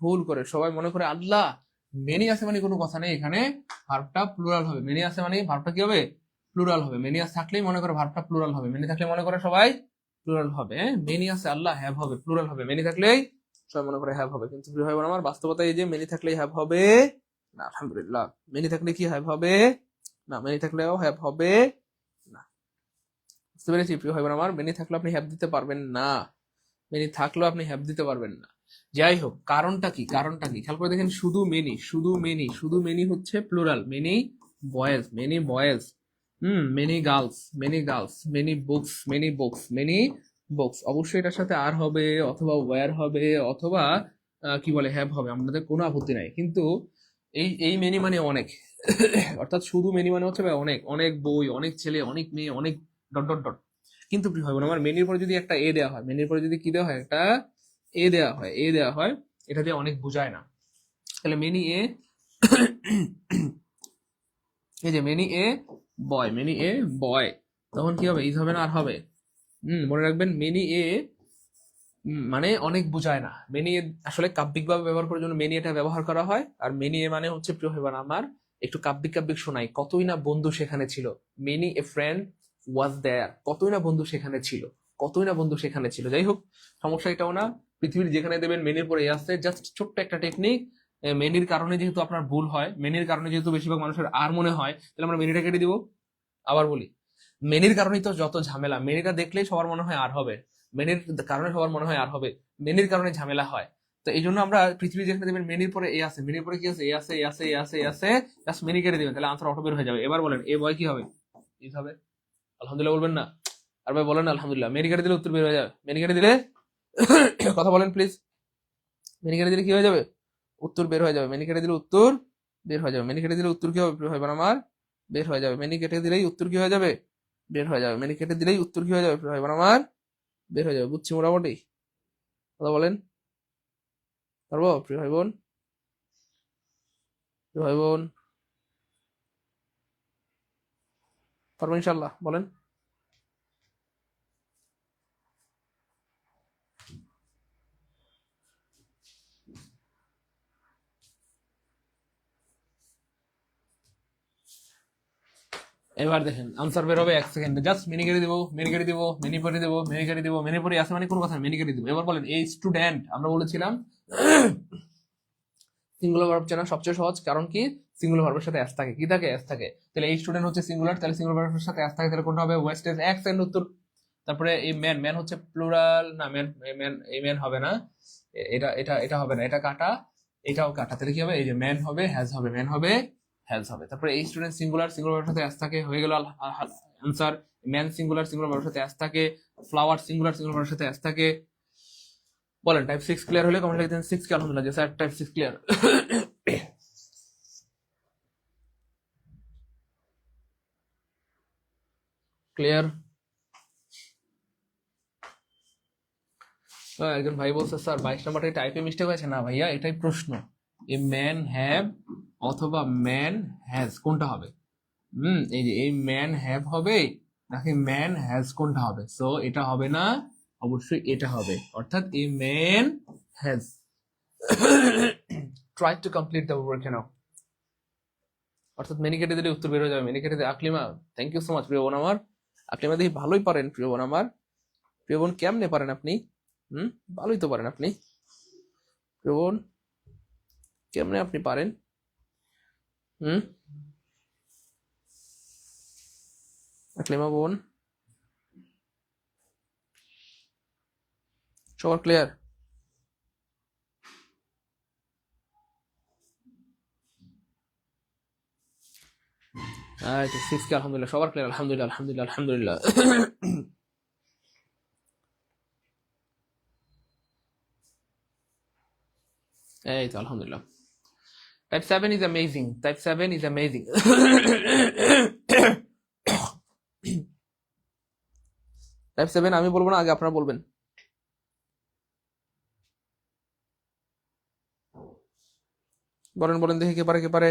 ভুল করে। সবাই মনে করে আল্লাহ মেনি আছে মানে কোনো কথা নেই, এখানে ভার্বটা প্লুরাল হবে। মেনি আছে মানে ভার্বটা কি হবে? প্লুরাল হবে। মেনি আছে থাকলেই মনে করে ভার্বটা প্লুরাল হবে, মেনি থাকলে মনে করে সবাই প্লুরাল হবে। মেনি আছে আল্লাহ হ্যাভ হবে, প্লুরাল হবে। মেনি থাকলেই সবাই মনে করে হ্যাভ হবে, কিন্তু প্রিয় ভাই বোন আমার বাস্তবতা এই যে মেনি থাকলেই হ্যাভ হবে না। আলহামদুলিল্লাহ, মেনি থাকলে কি হ্যাভ হবে না, মেনি থাকলেও হ্যাভ হবে না। বুঝতে পেরেছি প্রিয় ভাই বোন আমার? মেনি থাকলেও আপনি হ্যাভ দিতে পারবেন না, মেনি থাকলেও আপনি হ্যাভ দিতে পারবেন না। যাই হোক, কারণটা কি? কারণটা কি খেয়াল করে দেখেন। শুধু মেনি, শুধু মেনি, শুধু মেনি হচ্ছে plural. Many boys, many boys, many girls, many girls, many books, many books, many books. অবশ্যই এটার সাথে আর হবে অথবা ওয়্যার হবে অথবা কি বলে হ্যাভ হবে, আমাদের কোনো আপত্তি নাই। কিন্তু এই এই মেনি মানে অনেক, অর্থাৎ শুধু মেনি মানে হচ্ছে ভাই অনেক, অনেক বই, অনেক ছেলে, অনেক মেয়ে, অনেক ডট ডট ডট। কিন্তু কি হয় আমার মেনির পরে যদি একটা এ দেওয়া হয়, মেনির পরে যদি কি দেওয়া হয়, একটা এ দেওয়া হয়, এ দেওয়া হয়, এটা দিয়ে অনেক বোঝায় না। তাহলে মেনি এ, এই যে many a boy, many a বয়, তখন কি হবে? ইজ হবে না আর হবে? মনে রাখবেন মেনি এ মানে অনেক বোঝায় না। মেনি এ আসলে কাব্যিক ভাবে ব্যবহার করার জন্য মেনি এটা ব্যবহার করা হয়। আর মেনি এ মানে হচ্ছে প্রিয় ভাইবান আমার একটু কাব্যিক কাব্যিক শোনাই, কতই না বন্ধু সেখানে ছিল। মেনি এ ফ্রেন্ড ওয়াজ দেয়ার, কতই না বন্ধু সেখানে ছিল, কতই না বন্ধু সেখানে ছিল। যাই হোক, সমস্যা এটাও না। পৃথিবীর যেখানে দেবেন মেনির পরে এ আসছে, জাস্ট ছোট্ট একটা টেকনিক। মেনির কারণে যেহেতু আপনার ভুল হয়, মেনির কারণে যেহেতু বেশিরভাগ মানুষের আর মনে হয়, তাহলে আমরা মেনিটা কেটে দিব। আবার বলি, মেনির কারণেই তো যত ঝামেলা। মেনিটা দেখলেই সবার মনে হয় আর হবে, মেনির কারণে সবার মনে হয় আর হবে, মেনির কারণে ঝামেলা হয়। তো এই জন্য আমরা পৃথিবী যেখানে দেবেন মেনির পরে এ আছে, মেনির পরে কি আছে? এ আছে, এ আছে, এ আছে, এ আছে, জাস্ট মেনি কেটে দিবেন, তাহলে আনসার অটো বের হয়ে যাবে। এবার বলেন এ বয় কি হবে? ইজ হবে। আলহামদুলিল্লাহ বলবেন না? আর ভাই বলেন আলহামদুলিল্লাহ। মেনি কেটে দিলে উত্তর বের হয়ে যাবে। মেনি কেটে দিলে কথা বলেন প্লিজ। মেনি কেটে দিলে কি হয়ে যাবে? উত্তর বের হয়ে যাবে। মেনি কেটে দিলে উত্তর বের হয়ে যাবে। মেনি কেটে দিলে উত্তর কি হবে প্রিয় ভাই বোন আমার? বের হয়ে যাবে। মেনি কেটে দিলেই উত্তর কি হয়ে যাবে? বের হয়ে যাবে। মেনি কেটে দিলেই উত্তর কি হয়ে যাবে প্রিয় ভাই বোন আমার? বের হয়ে যাবে। বুঝছি মোটামুটি? কথা বলেন, পারবো প্রিয় ভাই বোন? প্রিয় ভাই বোন পারবো ইনশাল্লাহ? বলেন। এবার দেখেন আনসার বের হবে 1 সেকেন্ডে। জাস্ট মেনি কেটে দিব, মেনি কেটে দিব, মেনি পরে দিব, মেনি কেটে দিব, মেনি পরে আসে মানে কোনো কথা, মেনি কেটে দিব। এবার বলেন এই স্টুডেন্ট, আমরা বলেছিলাম সিঙ্গুলার ভার্ব চেনা সবচেয়ে সহজ, কারণ কি? সিঙ্গুলার ভার্বের সাথে এস থাকে। কি থাকে? এস থাকে। তাহলে এই স্টুডেন্ট হচ্ছে সিঙ্গুলার, তাহলে সিঙ্গুলার ভার্বের সাথে এস থাকে, তাহলে কোনটা হবে? ওয়েস্টেজ। 1 সেকেন্ড উত্তর। তারপরে এই ম্যান, ম্যান হচ্ছে প্লুরাল না, ম্যান, ম্যান, এই ম্যান হবে না, এটা এটা এটা হবে না, এটা কাটা, এটাও কাটা। তাহলে কি হবে? এই যে ম্যান হবে, হ্যাজ হবে, ম্যান হবে, হ্যাজ হবে। তারপরে এই স্টুডেন্ট সিঙ্গুলার, সিঙ্গুলার ভার্বের সাথে এস থাকে, হয়ে গেল আনসার। ম্যান সিঙ্গুলার, সিঙ্গুলার ভার্বের সাথে এস থাকে। ফ্লাওয়ার সিঙ্গুলার, সিঙ্গুলার ভার্বের সাথে এস থাকে। বলেন টাইপ 6 ক্লিয়ার হলে কমেন্ট লিখে দেন 6 কে আলহামদুলিল্লাহ, যে স্যার টাইপ 6 ক্লিয়ার। ক্লিয়ার? একজন ভাই বলছে স্যার 22 নাম্বারটা টাইপে মিস্টেক হয়েছে। না ভাইয়া, এটাই প্রশ্ন। এ ম্যান হ্যাভ অথবা ম্যান হ্যাজ, কোনটা হবে? এই যে এই ম্যান হ্যাভ হবে নাকি ম্যান হ্যাজ, কোনটা হবে? সো এটা হবে না, অবশ্যই এটা হবে, অর্থাৎ a man has try to complete the work নাও। অর্থাৎ মেনি কেটে দিলে উত্তর বের হয়ে যাবে। মেনি কেটে দিয়ে Aklima, thank you so much প্রিয় বোন আমার। আকলিমা দেখি ভালোই পারেন প্রিয় বোন আমার। প্রিয় বোন কেমনে পারেন আপনি? ভালোই তো পারেন আপনি প্রিয় বোন, কেমনে আপনি পারেন? হুম আকলিমা বোন, সবার ক্লিয়ার? আচ্ছা 6 কে আলহামদুলিল্লাহ সবার ক্লিয়ার, আলহামদুলিল্লাহ আলহামদুলিল্লাহ আলহামদুলিল্লাহ। এই তো আলহামদুলিল্লাহ। Type 7 is amazing, type 7 is amazing. Type 7 আমি বলবো না, আগে আপনারা বলবেন। বলেন বলেন দেখি কে পারে কে পারে।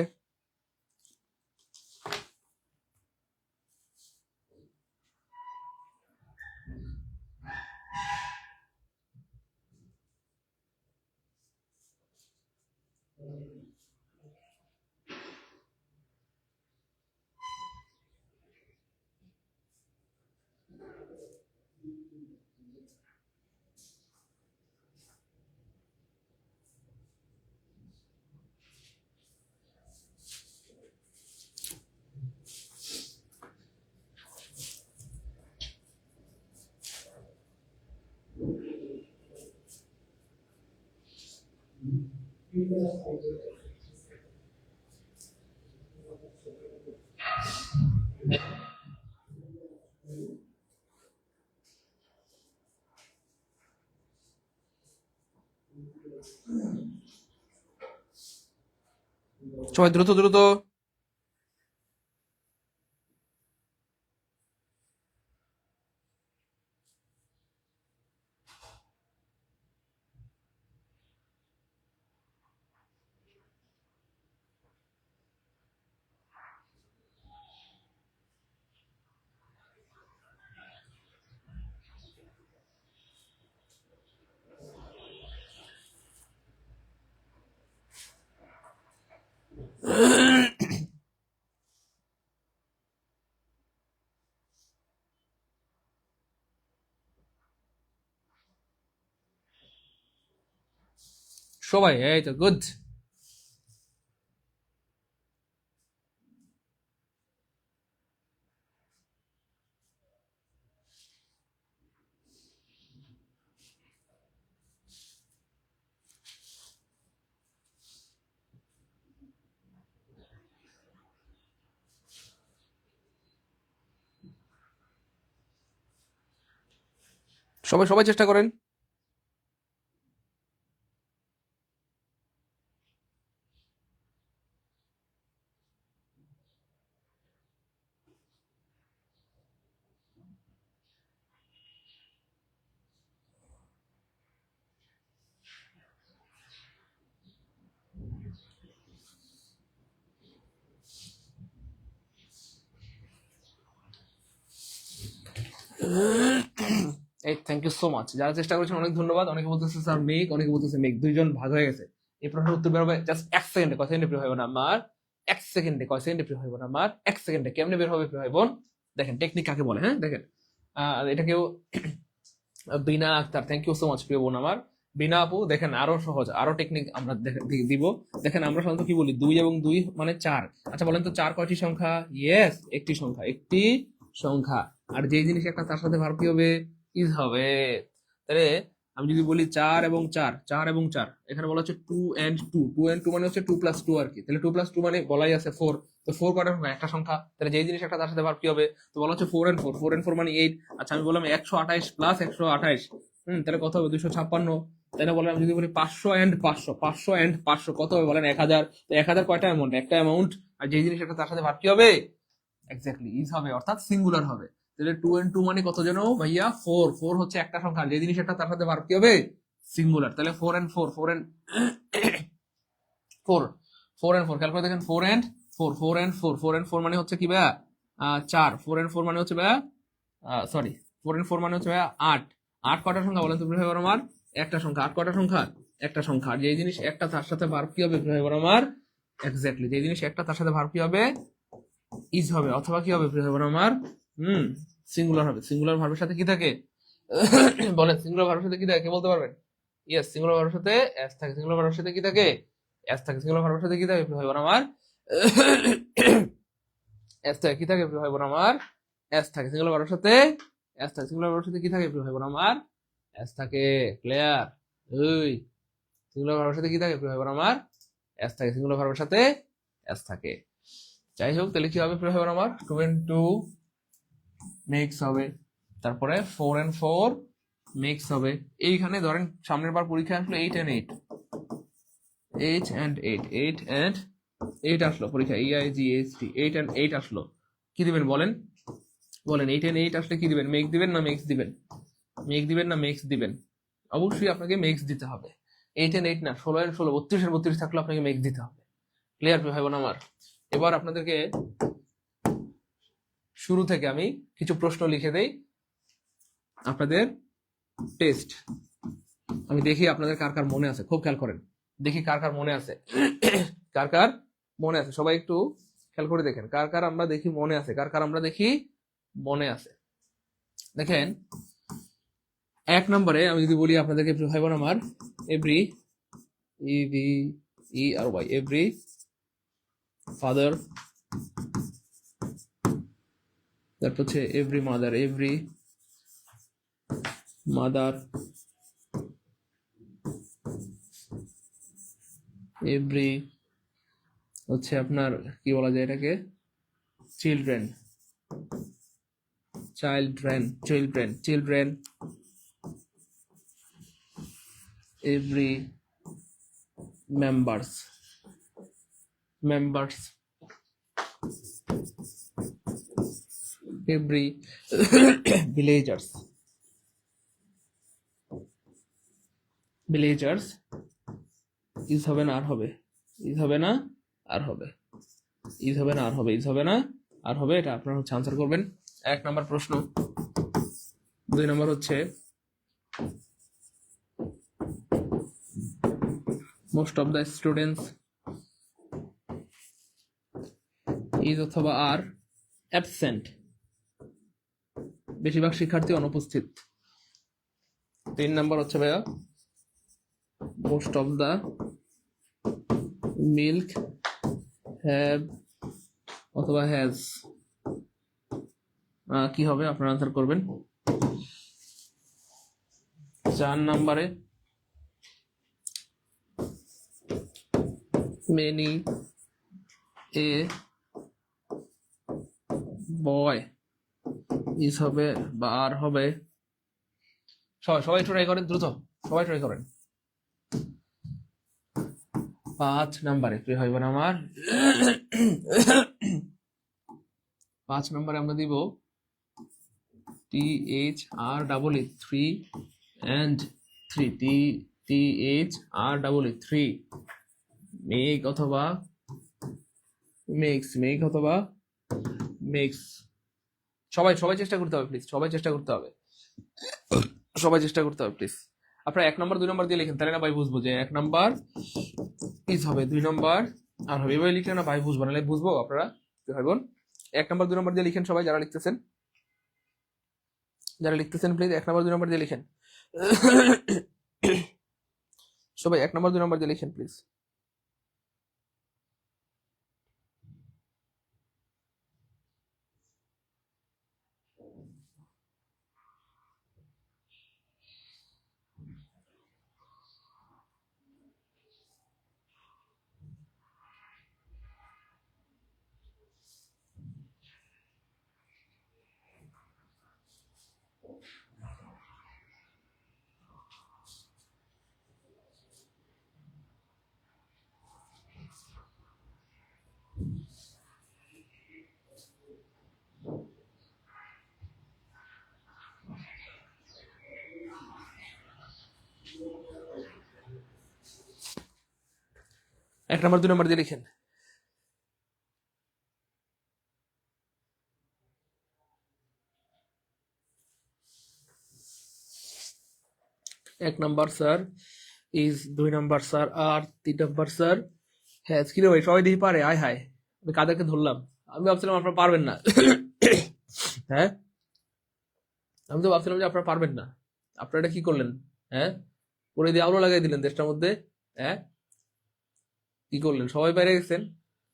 সবাই দ্রুত দ্রুত। সবাই এই তো গুড। সবাই সবাই চেষ্টা করেন। এই থ্যাংক ইউ সো মাচ, যারা চেষ্টা করেছেন অনেক ধন্যবাদ। অনেকে বলতেছে স্যার মেঘ, অনেকে বলতেছে মেঘ, দুইজন ভাগ হয়ে গেছে। এই প্রশ্নের উত্তর বের হবে জাস্ট 1 সেকেন্ডে। কয় সেকেন্ডে বের হবে না আমার? 1 সেকেন্ডে। কয় সেকেন্ডে বের হবে না আমার? 1 সেকেন্ডে। কেমনে বের হবে প্রিয় ভাই বোন? দেখেন টেকনিক কাকে বলে। হ্যাঁ দেখেন, এটা কেউ Bina Akhtar, thank you so much প্রিয় বোন আমার। বিনা আপু দেখেন আরো সহজ, আরো টেকনিক আমরা দিব। দেখেন আমরা সাধারণত কি বলি, 2 এবং 2 মানে 4। আচ্ছা বলেন তো 4 কয়টি সংখ্যা? ইয়েস, একটি সংখ্যা, একটি সংখ্যা। আর যেই জিনিস একটা তার সাথে ভার্ব কি হবে? ইজ হবে। তাহলে আমি যদি বলি 4 এবং 4, 4 এবং 4, এখানে বলা হচ্ছে 2 and 2, 2 and 2 মানে হচ্ছে 2 plus 2 আর কি। তাহলে 2 plus 2 মানে বলাই আছে 4। তো 4 কয়টা সংখ্যা? একটা সংখ্যা। তাহলে যেই জিনিস একটা তার সাথে ভার্ব কি হবে? তো বলা হচ্ছে 4 and 4, 4 and 4 মানে 8। আচ্ছা আমি বললাম 128 প্লাস 128, তাহলে কত হবে? 256। তাই না? বলেন আমি যদি বলি 500 and 500, 500 and 500 কত হবে? বলেন 1000। তো 1000 কয়টা অ্যামাউন্ট? একটা অ্যামাউন্ট। আর যেই জিনিস একটা তার সাথে ভার্ব কি হবে? এক্স্যাক্টলি ইজ হবে, অর্থাৎ সিঙ্গুলার হবে। তাহলে 2 and 2 মানে কত যেন ভাইয়া? 4। 4 হচ্ছে একটা সংখ্যা, যে জিনিস একটা তার সাথে ভার্ব কি হবে? সিঙ্গুলার। তাহলে 4 and 4, 4 and 4, 4 and 4 খেয়াল করে দেখেন, 4 and 4, 4 and 4, 4 and 4 মানে হচ্ছে কি ভাইয়া? 4। 4 and 4 মানে হচ্ছে ভাইয়া, সরি, 4 and 4 মানে হচ্ছে ভাইয়া 8। 8 কয়টা সংখ্যা বলেন তো ভাই আমার? একটা সংখ্যা। 8 কয়টা সংখ্যা? একটা সংখ্যা। আর যে জিনিস একটা তার সাথে ভার্ব কি হবে ভাই আমার? এক্স্যাক্টলি, যে জিনিস একটা তার সাথে ভার্ব কি হবে? ইজ হবে, অথবা কি হবে ভাই আমার? সিঙ্গুলার হবে। সিঙ্গুলার ভার্বের সাথে কি থাকে? বলেন সিঙ্গুলার ভার্বের সাথে কি থাকে, কে বলতে পারবেন? ইয়েস, সিঙ্গুলার ভার্বের সাথে এস থাকে। সিঙ্গুলার ভার্বের সাথে কি থাকে? এস থাকে। সিঙ্গুলার ভার্বের সাথে কি থাকে ভাই বোন আমার? এস থাকে। কি থাকে ভাই বোন আমার? এস থাকে। সিঙ্গুলার ভার্বের সাথে এস থাকে। সিঙ্গুলার ভার্বের সাথে কি থাকে ভাই বোন আমার? এস থাকে। ক্লিয়ার? ওই সিঙ্গুলার ভার্বের সাথে কি থাকে প্রিয় ভাই বোন আমার? এস থাকে। সিঙ্গুলার ভার্বের সাথে এস থাকে। যাই হোক, তাহলে কি হবে প্রিয় ভাই বোন আমার? 2 and 2 মিক্স হবে, তারপরে 4 and 4 মিক্স হবে। এইখানে ধরেন সামনের বার পরীক্ষা আসলো 8 and 8, 8 and 8, 8 and 8 আসলো পরীক্ষা, EIGHT, 8 and 8 আসলো, কি দিবেন বলেন? বলেন 8 and 8 আসলে কি দিবেন? মেক দিবেন না মিক্স দিবেন? মেক দিবেন না মিক্স দিবেন? অবশ্যই আপনাকে মিক্স দিতে হবে। 8 and 8 না, 16 and 16, 32 and 32 থাকলে আপনাকে মিক্স দিতে হবে। ক্লিয়ার ভাই বোন আমার? এবার আপনাদেরকে শুরু থেকে আমি কিছু প্রশ্ন লিখে দেই, আপনাদের টেস্ট। আমি দেখি আপনাদের কার কার মনে আছে, খুব খেয়াল করেন, দেখি কার কার মনে আছে। কার কার মনে আছে সবাই একটু খেয়াল করে দেখেন, কার কার আমরা দেখি মনে আছে, কার কার আমরা দেখি মনে আছে। দেখেন 1 নম্বরে আমি যদি বলি আপনাদেরকে ভাই বোন আমার, এভরি EVERY, এভরি ফাদার, তারপর হচ্ছে every mother, every mother, every হচ্ছে আপনার কি বলা যায় এটাকে, children, children, every members, every villagers, is হবে না আর হবে, ইজ হবে না আর হবে, ইজ হবে না আর হবে, ইজ হবে না আর হবে, এটা আপনারা হচ্ছে আনসার করবেন। 1 নম্বর প্রশ্ন। 2 নম্বর হচ্ছে most of the students is অথবা আর অ্যাবসেন্ট, বেশিরভাগ শিক্ষার্থী অনুপস্থিত। 3 নম্বর হচ্ছে ভাইয়া most of the milk have অথবা হ্যাজ, কি হবে আপনারা আনসার করবেন। 4 নম্বরে মেনি এ বয় ইজ হবে বা আর হবে। সবাই ট্রাই করেন, দ্রুত সবাই ট্রাই করেন। 5 নম্বরে প্রিয় ভাই বোন আমার, 5 নম্বরে আমরা দিব THREE, 3 and 3, THREE, মেক অথবা মেক্স। সবাই চেষ্টা করতে হবে প্লিজ, সবাই চেষ্টা করতে হবে প্লিজ। আপনারা 1 নম্বর 2 নম্বর দিয়ে লিখেন, তাহলে না ভাই বুঝবো যে 1 নম্বর ইজ হবে, 2 নম্বর আর হবে। এভাবে লিখলে না ভাই বুঝবো, নাহলে বুঝবো আপনারা কি হয় বোন। 1 নম্বর 2 নম্বর দিয়ে লিখেন সবাই, যারা লিখতেছেন প্লিজ 1 নম্বর 2 নম্বর দিয়ে লিখেন। সবাই 1 নম্বর 2 নম্বর দিয়ে লিখেন প্লিজ। এক নম্বর 2 নম্বর দিয়ে লিখেন। এক number sir is, 2 number sir are, 3 number sir হ্যাঁ। কি রে ভাই, সবাই দেখি পারে? আয় হায়, আমি কাদেরকে ধরলাম? আমি ভাবছিলাম আপনারা পারবেন না। হ্যাঁ, আমি তো ভাবছিলাম যে আপনারা পারবেন না। আপনারা এটা কি করলেন? হ্যাঁ, করে দিয়ে আলো লাগাই দিলেন দেশটার মধ্যে। হ্যাঁ, কি করলেন? সবাই বাইরে গেছেন।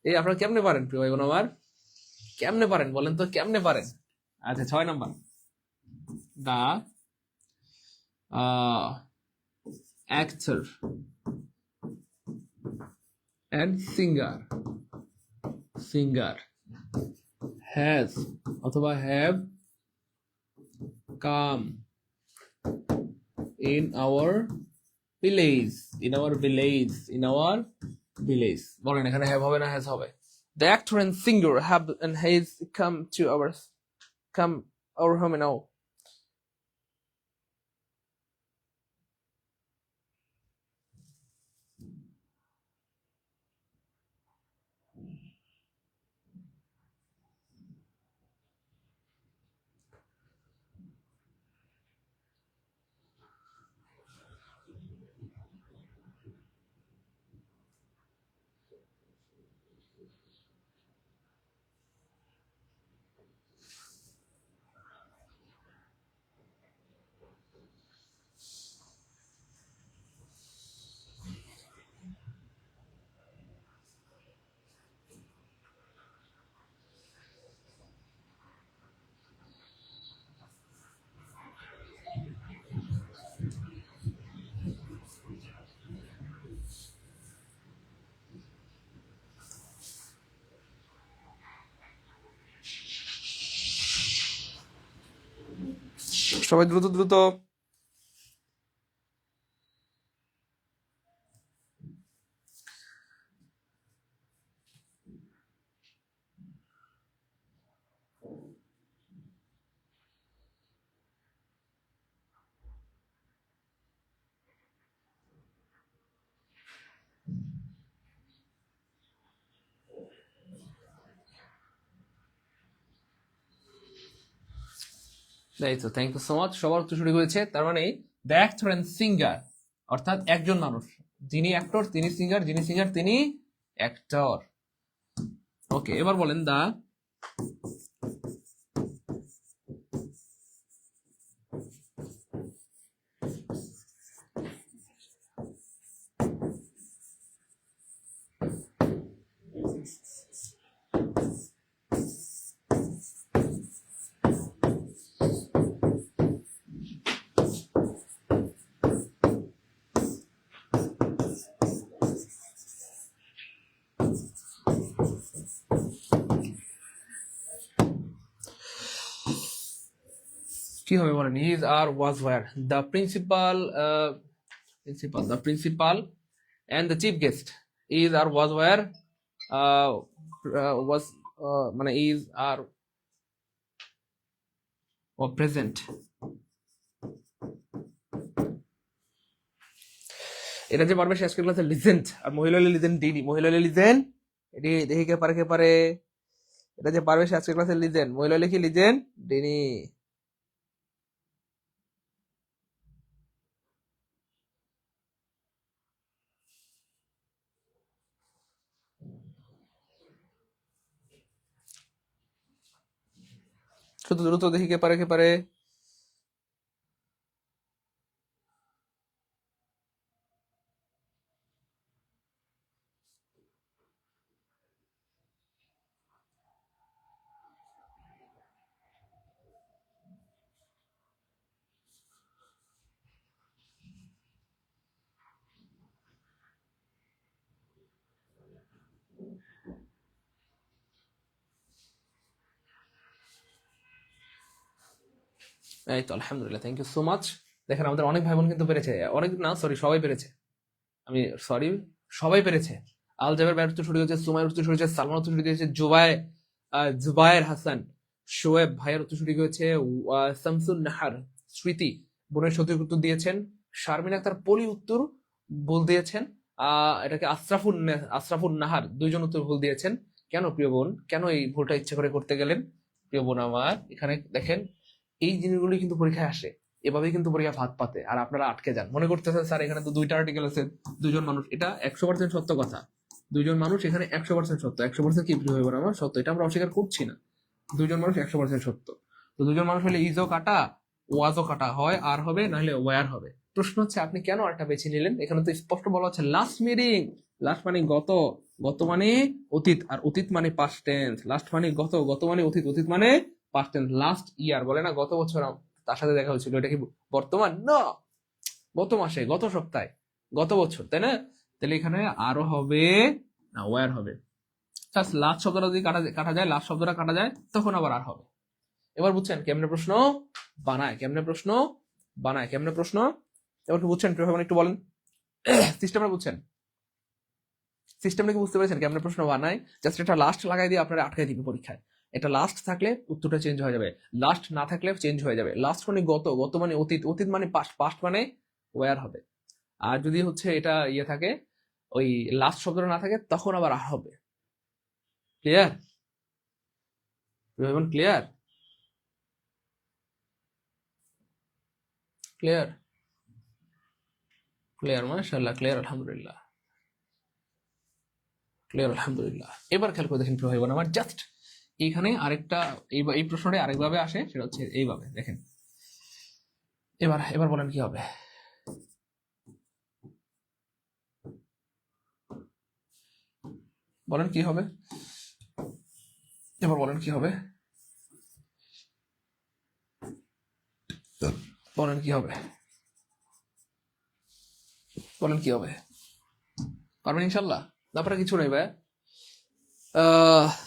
এই আপনারা কেমনে পারেন প্রিয় ভাই বোন আমার? কেমনে পারেন বলেন তো, কেমনে পারেন? আচ্ছা 6 নম্বর, দা actor and singer has অথবা have come in our village বলেন এখানে have হবে না has হবে the actor and singer have and has come our home now সবাই দ্রুত দ্রুত এই তো থ্যাংক ইউ সো মাচ সবার উত্তর শুরু হয়েছে তার মানে দ্য অ্যাক্টর অ্যান্ড সিঙ্গার অর্থাৎ একজন মানুষ যিনি অ্যাক্টর তিনি সিঙ্গার যিনি সিঙ্গার তিনি অ্যাক্টর ওকে এবার বলেন দা কি হবে বলেন is are was were the principal and the chief guest is or was where was মানে is or present এটা যে পারবে শেষ ক্লাসে লিজেন্ড আর মহিলা লিজেন্ড ডিনি মহিলা লিজেন্ড এটি দেখি কে পারে এটা যে পারবে শেষ ক্লাসে লিজেন্ড মহিলা লিখি লিজেন্ড ডিনি শুধু দ্রুত দেখি কে পারে এই তো আলহামদুলিল্লাহ থ্যাংক ইউ সো মাচ দেখেন আমাদের অনেক ভাই বোন কিন্তু পেরেছে অনেক না সরি সবাই পেরেছে সবাই পেরেছে আল জাবের ভাইয়ের উত্তর শুরু হয়েছে সুমাইয়ের উত্তর শুরু হয়েছে সালমান উত্তর শুরু হয়েছে জুবায়ের হাসান শোয়েব ভাইয়ের উত্তর শুরু হয়েছে শামসুন নাহার স্মৃতি বোনের সঠিক উত্তর দিয়েছেন শারমিন আক্তার পলি উত্তর ভুল দিয়েছেন এটাকে আশরাফুন নাহার দুইজন উত্তর ভুল দিয়েছেন কেন প্রিয় বোন কেন এই ভুলটা ইচ্ছে করে করতে গেলেন প্রিয় বোন আমার এখানে দেখেন এই জিনিসগুলি কিন্তু পরীক্ষায় আসে এভাবেই কিন্তু পরীক্ষা ভাত পাতে আর আপনারা আটকে যান মনে করতেছেন স্যার এখানে তো দুইটা আর্টিকেল আছে দুইজন মানুষ এটা 100% সত্য কথা দুইজন মানুষ এখানে 100% সত্য 100% কি প্রিয় হবে আমার সত্য এটা আমরা অস্বীকার করছি না দুইজন মানুষ 100% সত্য তো দুজন মানুষ হলে ইজও কাটা ওয়াজও কাটা হয় আর হবে নাহলে ওয়ার হবে প্রশ্ন হচ্ছে আপনি কেন আরটা বেছে নিলেন এখানে তো স্পষ্ট বলা হচ্ছে লাস্ট মিটিং লাস্ট মানে গত মানে অতীত আর অতীত মানে পাস্ট টেন্স লাস্ট মানে গত মানে অতীত মানে পাস্ট টেন্স লাস্ট ইয়ার বলে না গত বছর তার সাথে দেখা হয়েছিল এটা কি বর্তমান না গত মাসে, গত সপ্তাহে, গত বছর, তাই না? তাহলে এখানে আরো হবে না, ওয়ার হবে। জাস্ট লাস্ট শব্দটা যদি কাটা যায়, লাস্ট শব্দটা কাটা যায়, তখন আবার আর হবে। এবার বুঝছেন কেমনে প্রশ্ন বানায়, কেমনে প্রশ্ন বানায়, কেমনে প্রশ্ন? এবার কি বুঝছেন? একটু বলেন সিস্টেমটা বুঝছেন? সিস্টেমটা কি বুঝতে পেরেছেন কেমনে প্রশ্ন বানায়? জাস্ট এটা লাস্ট লাগাই দিয়ে আপনারা আটকাই দিবে পরীক্ষায়। এটা লাস্ট থাকলে উত্তরটা চেঞ্জ হয়ে যাবে, লাস্ট না থাকলে চেঞ্জ হয়ে যাবে। লাস্ট মানে গত, গত মানে অতীত, অতীত মানে পাস্ট, পাস্ট মানে ওয়ার হবে। আর যদি হচ্ছে এটা ইয়ে থাকে, ওই লাস্ট শব্দটা না থাকে, তখন আবার আর হবে। ক্লিয়ার? ক্লিয়ার? ক্লিয়ার? ক্লিয়ার, মাশাআল্লাহ, ক্লিয়ার, আলহামদুলিল্লাহ, ক্লিয়ার, আলহামদুলিল্লাহ। এবার খেয়াল করে দেখেন প্রিয় ভাই বোন আমার, জাস্ট এইখানে আরেকটা, এই প্রশ্নটা আরেকভাবে আসে, সেটা হচ্ছে এইভাবে দেখেন। এবার এবার বলেন কি হবে? বলেন কি হবে? এবার বলেন কি হবে? বলেন কি হবে? বলেন কি হবে? পারবেন ইনশাল্লাহ? ব্যাপারে কিছু নেই ভাই।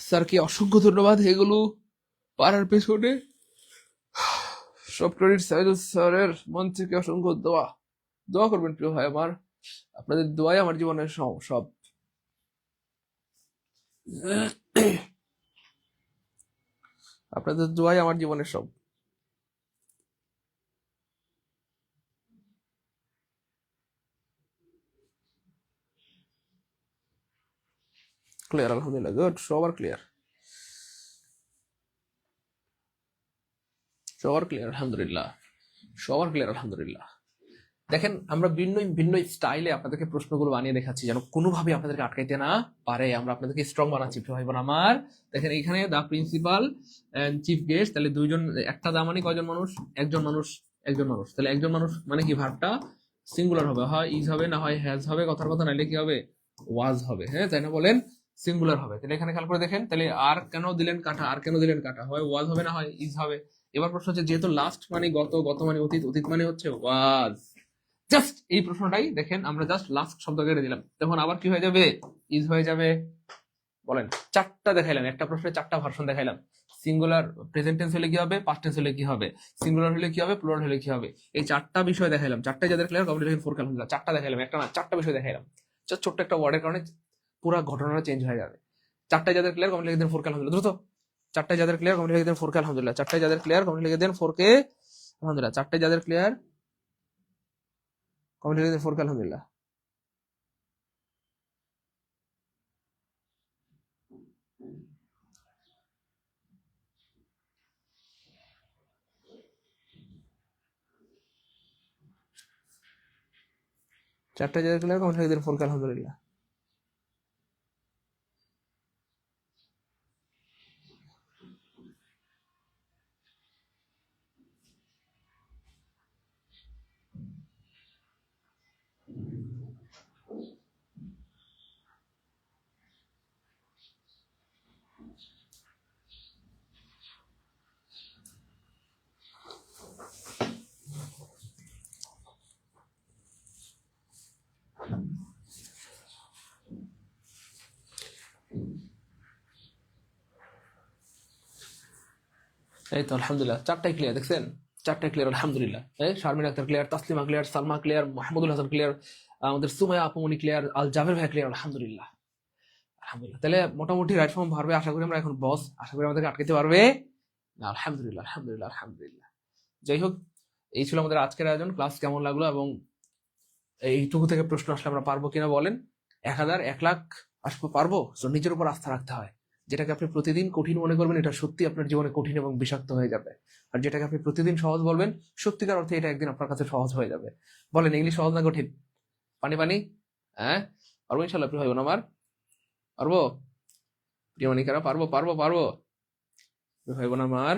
স্যারকে অসংখ্য ধন্যবাদ এগুলো পারার পেছনে। সব ক্রেডিট সাইদুল স্যারের মন থেকে অসংখ্য দোয়া। দোয়া করবেন প্রিয় ভাই আমার, আপনাদের দোয়াই আমার জীবনের সব। আপনাদের দোয়াই আমার জীবনের সব। ক্লিয়ার, আলহামদুলিল্লাহ, গুড, সবার ক্লিয়ার, সবার ক্লিয়ার, আলহামদুলিল্লাহ, সবার ক্লিয়ার, আলহামদুলিল্লাহ। দেখেন আমরা ভিন্ন ভিন্ন স্টাইলে আপনাদেরকে প্রশ্নগুলো বানিয়ে দেখাচ্ছি, যেন কোনোভাবে আপনাদেরকে আটকাইতে না পারে। আমরা আপনাদেরকে স্ট্রং বানাচ্ছি প্রিয় ভাই বোন আমার। দেখেন এইখানে the principal and chief guest, তাহলে দুইজন, একটা দা মানে কয়জন মানুষ? একজন মানুষ, একজন মানুষ। তাহলে একজন মানুষ মানে কি, ভার্বটা সিঙ্গুলার হবে, হয় ইজ হবে, না হয় হ্যাজ হবে, কথার কথা, নাইলে কি হবে? ওয়াজ হবে। হ্যাঁ, তাই না? বলেন সিঙ্গুলার হবে। তাহলে এখানে খেয়াল করে দেখেন, তাহলে আর কেন দিলেন কাটা, আর কেন দিলেন কাটা? হয় ওয়াজ হবে, না হয় ইজ হবে। এবার প্রশ্ন হচ্ছে, যেহেতু লাস্ট মানে গত, গত মানে অতীত, অতীত মানে হচ্ছে ওয়াজ, জাস্ট এই প্রশ্নটাই দেখেন, আমরা জাস্ট লাস্ট শব্দ কেটে দিলাম, তখন আবার কি হয়ে যাবে? ইজ হয়ে যাবে। বলেন, চারটা দেখাইলাম, একটা প্রশ্নে চারটা ভার্সন দেখাইলাম। সিঙ্গুলার প্রেজেন্ট টেন্স হলে কি হবে, পাস্ট টেন্স হলে কি হবে, সিঙ্গুলার হলে কি হবে, প্লুরাল হলে কি হবে। এই চারটা বিষয় দেখাইলাম, চারটা যাদের ক্লিয়ার কমপ্লিট ফোর ক্যালকুলেট, চারটা দেখাইলাম, একটা না চারটা বিষয় দেখাইলাম। জাস্ট ছোট্ট একটা ওয়ার্ডের কারণে পুরো ঘটনাটা চেঞ্জ হয়ে যাবে। চারটা যাদের ক্লিয়ার কমপ্লিট লিখে দেন ফোর ক্যালকুলেট, দ্রুত। চারটা যাদের ক্লিয়ার কমপ্লিট লিখে দেন ফোর কে, আলহামদুলিল্লাহ। চারটা যাদের ক্লিয়ার কমপ্লিট লিখে দেন ফোর কে, আলহামদুলিল্লাহ। চারটা যাদের ক্লিয়ার কমপ্লিট লিখে দেন ফোর কে, আলহামদুলিল্লাহ। চারটা যাদের ক্লিয়ার কমপ্লিট লিখে দেন ফোর কে, আলহামদুলিল্লাহ। এই তো আলহামদুলিল্লাহ, চারটাই ক্লিয়ার, দেখছেন? চারটাই ক্লিয়ার, আলহামদুলিল্লাহ। Sharmin Akter clear, Taslima clear, Salma clear, Mahmudul Hasan clear, আমাদের সুমাইয়া আপুমনি ক্লিয়ার, আল জাবের ভাই ক্লিয়ার, আলহামদুলিল্লাহ, আলহামদুলিল্লাহ। তাহলে মোটামুটি রাইট ফর্ম ভার্বে আশা করি আমরা এখন বস, আশা করি আমাদেরকে আটকাতে পারবে না। আলহামদুলিল্লাহ, আলহামদুলিল্লাহ, আলহামদুলিল্লাহ। যাই হোক, এই ছিল আমাদের আজকের আয়োজন। ক্লাস কেমন লাগলো এবং এইটুকু থেকে প্রশ্ন আসলে আমরা পারবো কিনা বলেন? 1000, 1,00,000 আসবো, পারবো? তো নিজের উপর আস্থা রাখতে হয়। যেটাকে আপনি প্রতিদিন কঠিন মনে করবেন, এটা সত্যি আপনার জীবনে কঠিন এবং বিষাক্ত হয়ে যাবে। আর যেটাকে আপনি প্রতিদিন সহজ বলবেন, সত্যিকার অর্থে এটা একদিন আপনার কাছে সহজ হয়ে যাবে। বলেন, ইংলিশ সহজ না কঠিন? পানি পানি? হ্যাঁ, পারবো ইনশাল্লাহ প্রিয় ভাই বোন আমার, পারবো? প্রিয় মানিকারা, পারবো, পারবো, পারবো প্রিয় ভাই বোন আমার,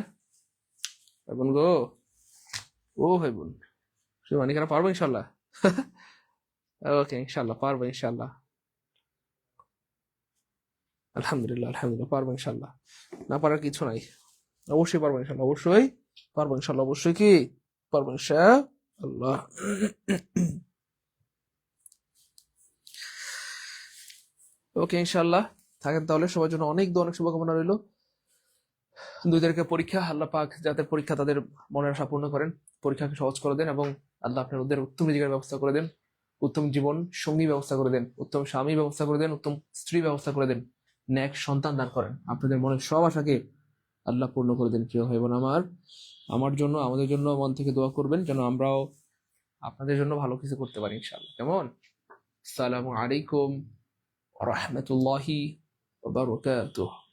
ভাই বোন গো, ও ভাই বোন, প্রিয় মানিকারা, পারবো ইনশাল্লাহ? ওকে, ইনশাল্লাহ পারবো, ইনশাল্লাহ, আলহামদুলিল্লাহ, আলহামদুলিল্লাহ, পারবো ইনশাল্লাহ। না পারার কিছু নাই, অবশ্যই পারবো ইনশাল্লাহ, অবশ্যই পারবো ইনশাল্লাহ, অবশ্যই কি পারবো ইনশাল্লাহ। আল্লাহ। ওকে, ইনশাল্লাহ থাকেন তাহলে। সবার জন্য অনেক অনেক শুভকামনা রইল। 2 তারিখে পরীক্ষা, আল্লাহ পাক যাদের পরীক্ষা তাদের মনের আশা পূর্ণ করেন, পরীক্ষাকে সহজ করে দেন, এবং আল্লাহ আপনার ওদের উত্তম রিজিকের ব্যবস্থা করে দেন, উত্তম জীবন সঙ্গী ব্যবস্থা করে দেন, উত্তম স্বামী ব্যবস্থা করে দেন, উত্তম স্ত্রী ব্যবস্থা করে দেন, নেক সন্তান দান করেন, আপনাদের মনের সব আশাকে আল্লাহ পূর্ণ করে দেন। প্রিয় ভাই বোন আমার জন্য, আমাদের জন্য মন থেকে দোয়া করবেন যেন আমরাও আপনাদের জন্য ভালো কিছু করতে পারি ইনশাআল্লাহ। কেমন? আসসালামু আলাইকুম ওয়া রাহমাতুল্লাহি ওয়া বারাকাতুহু।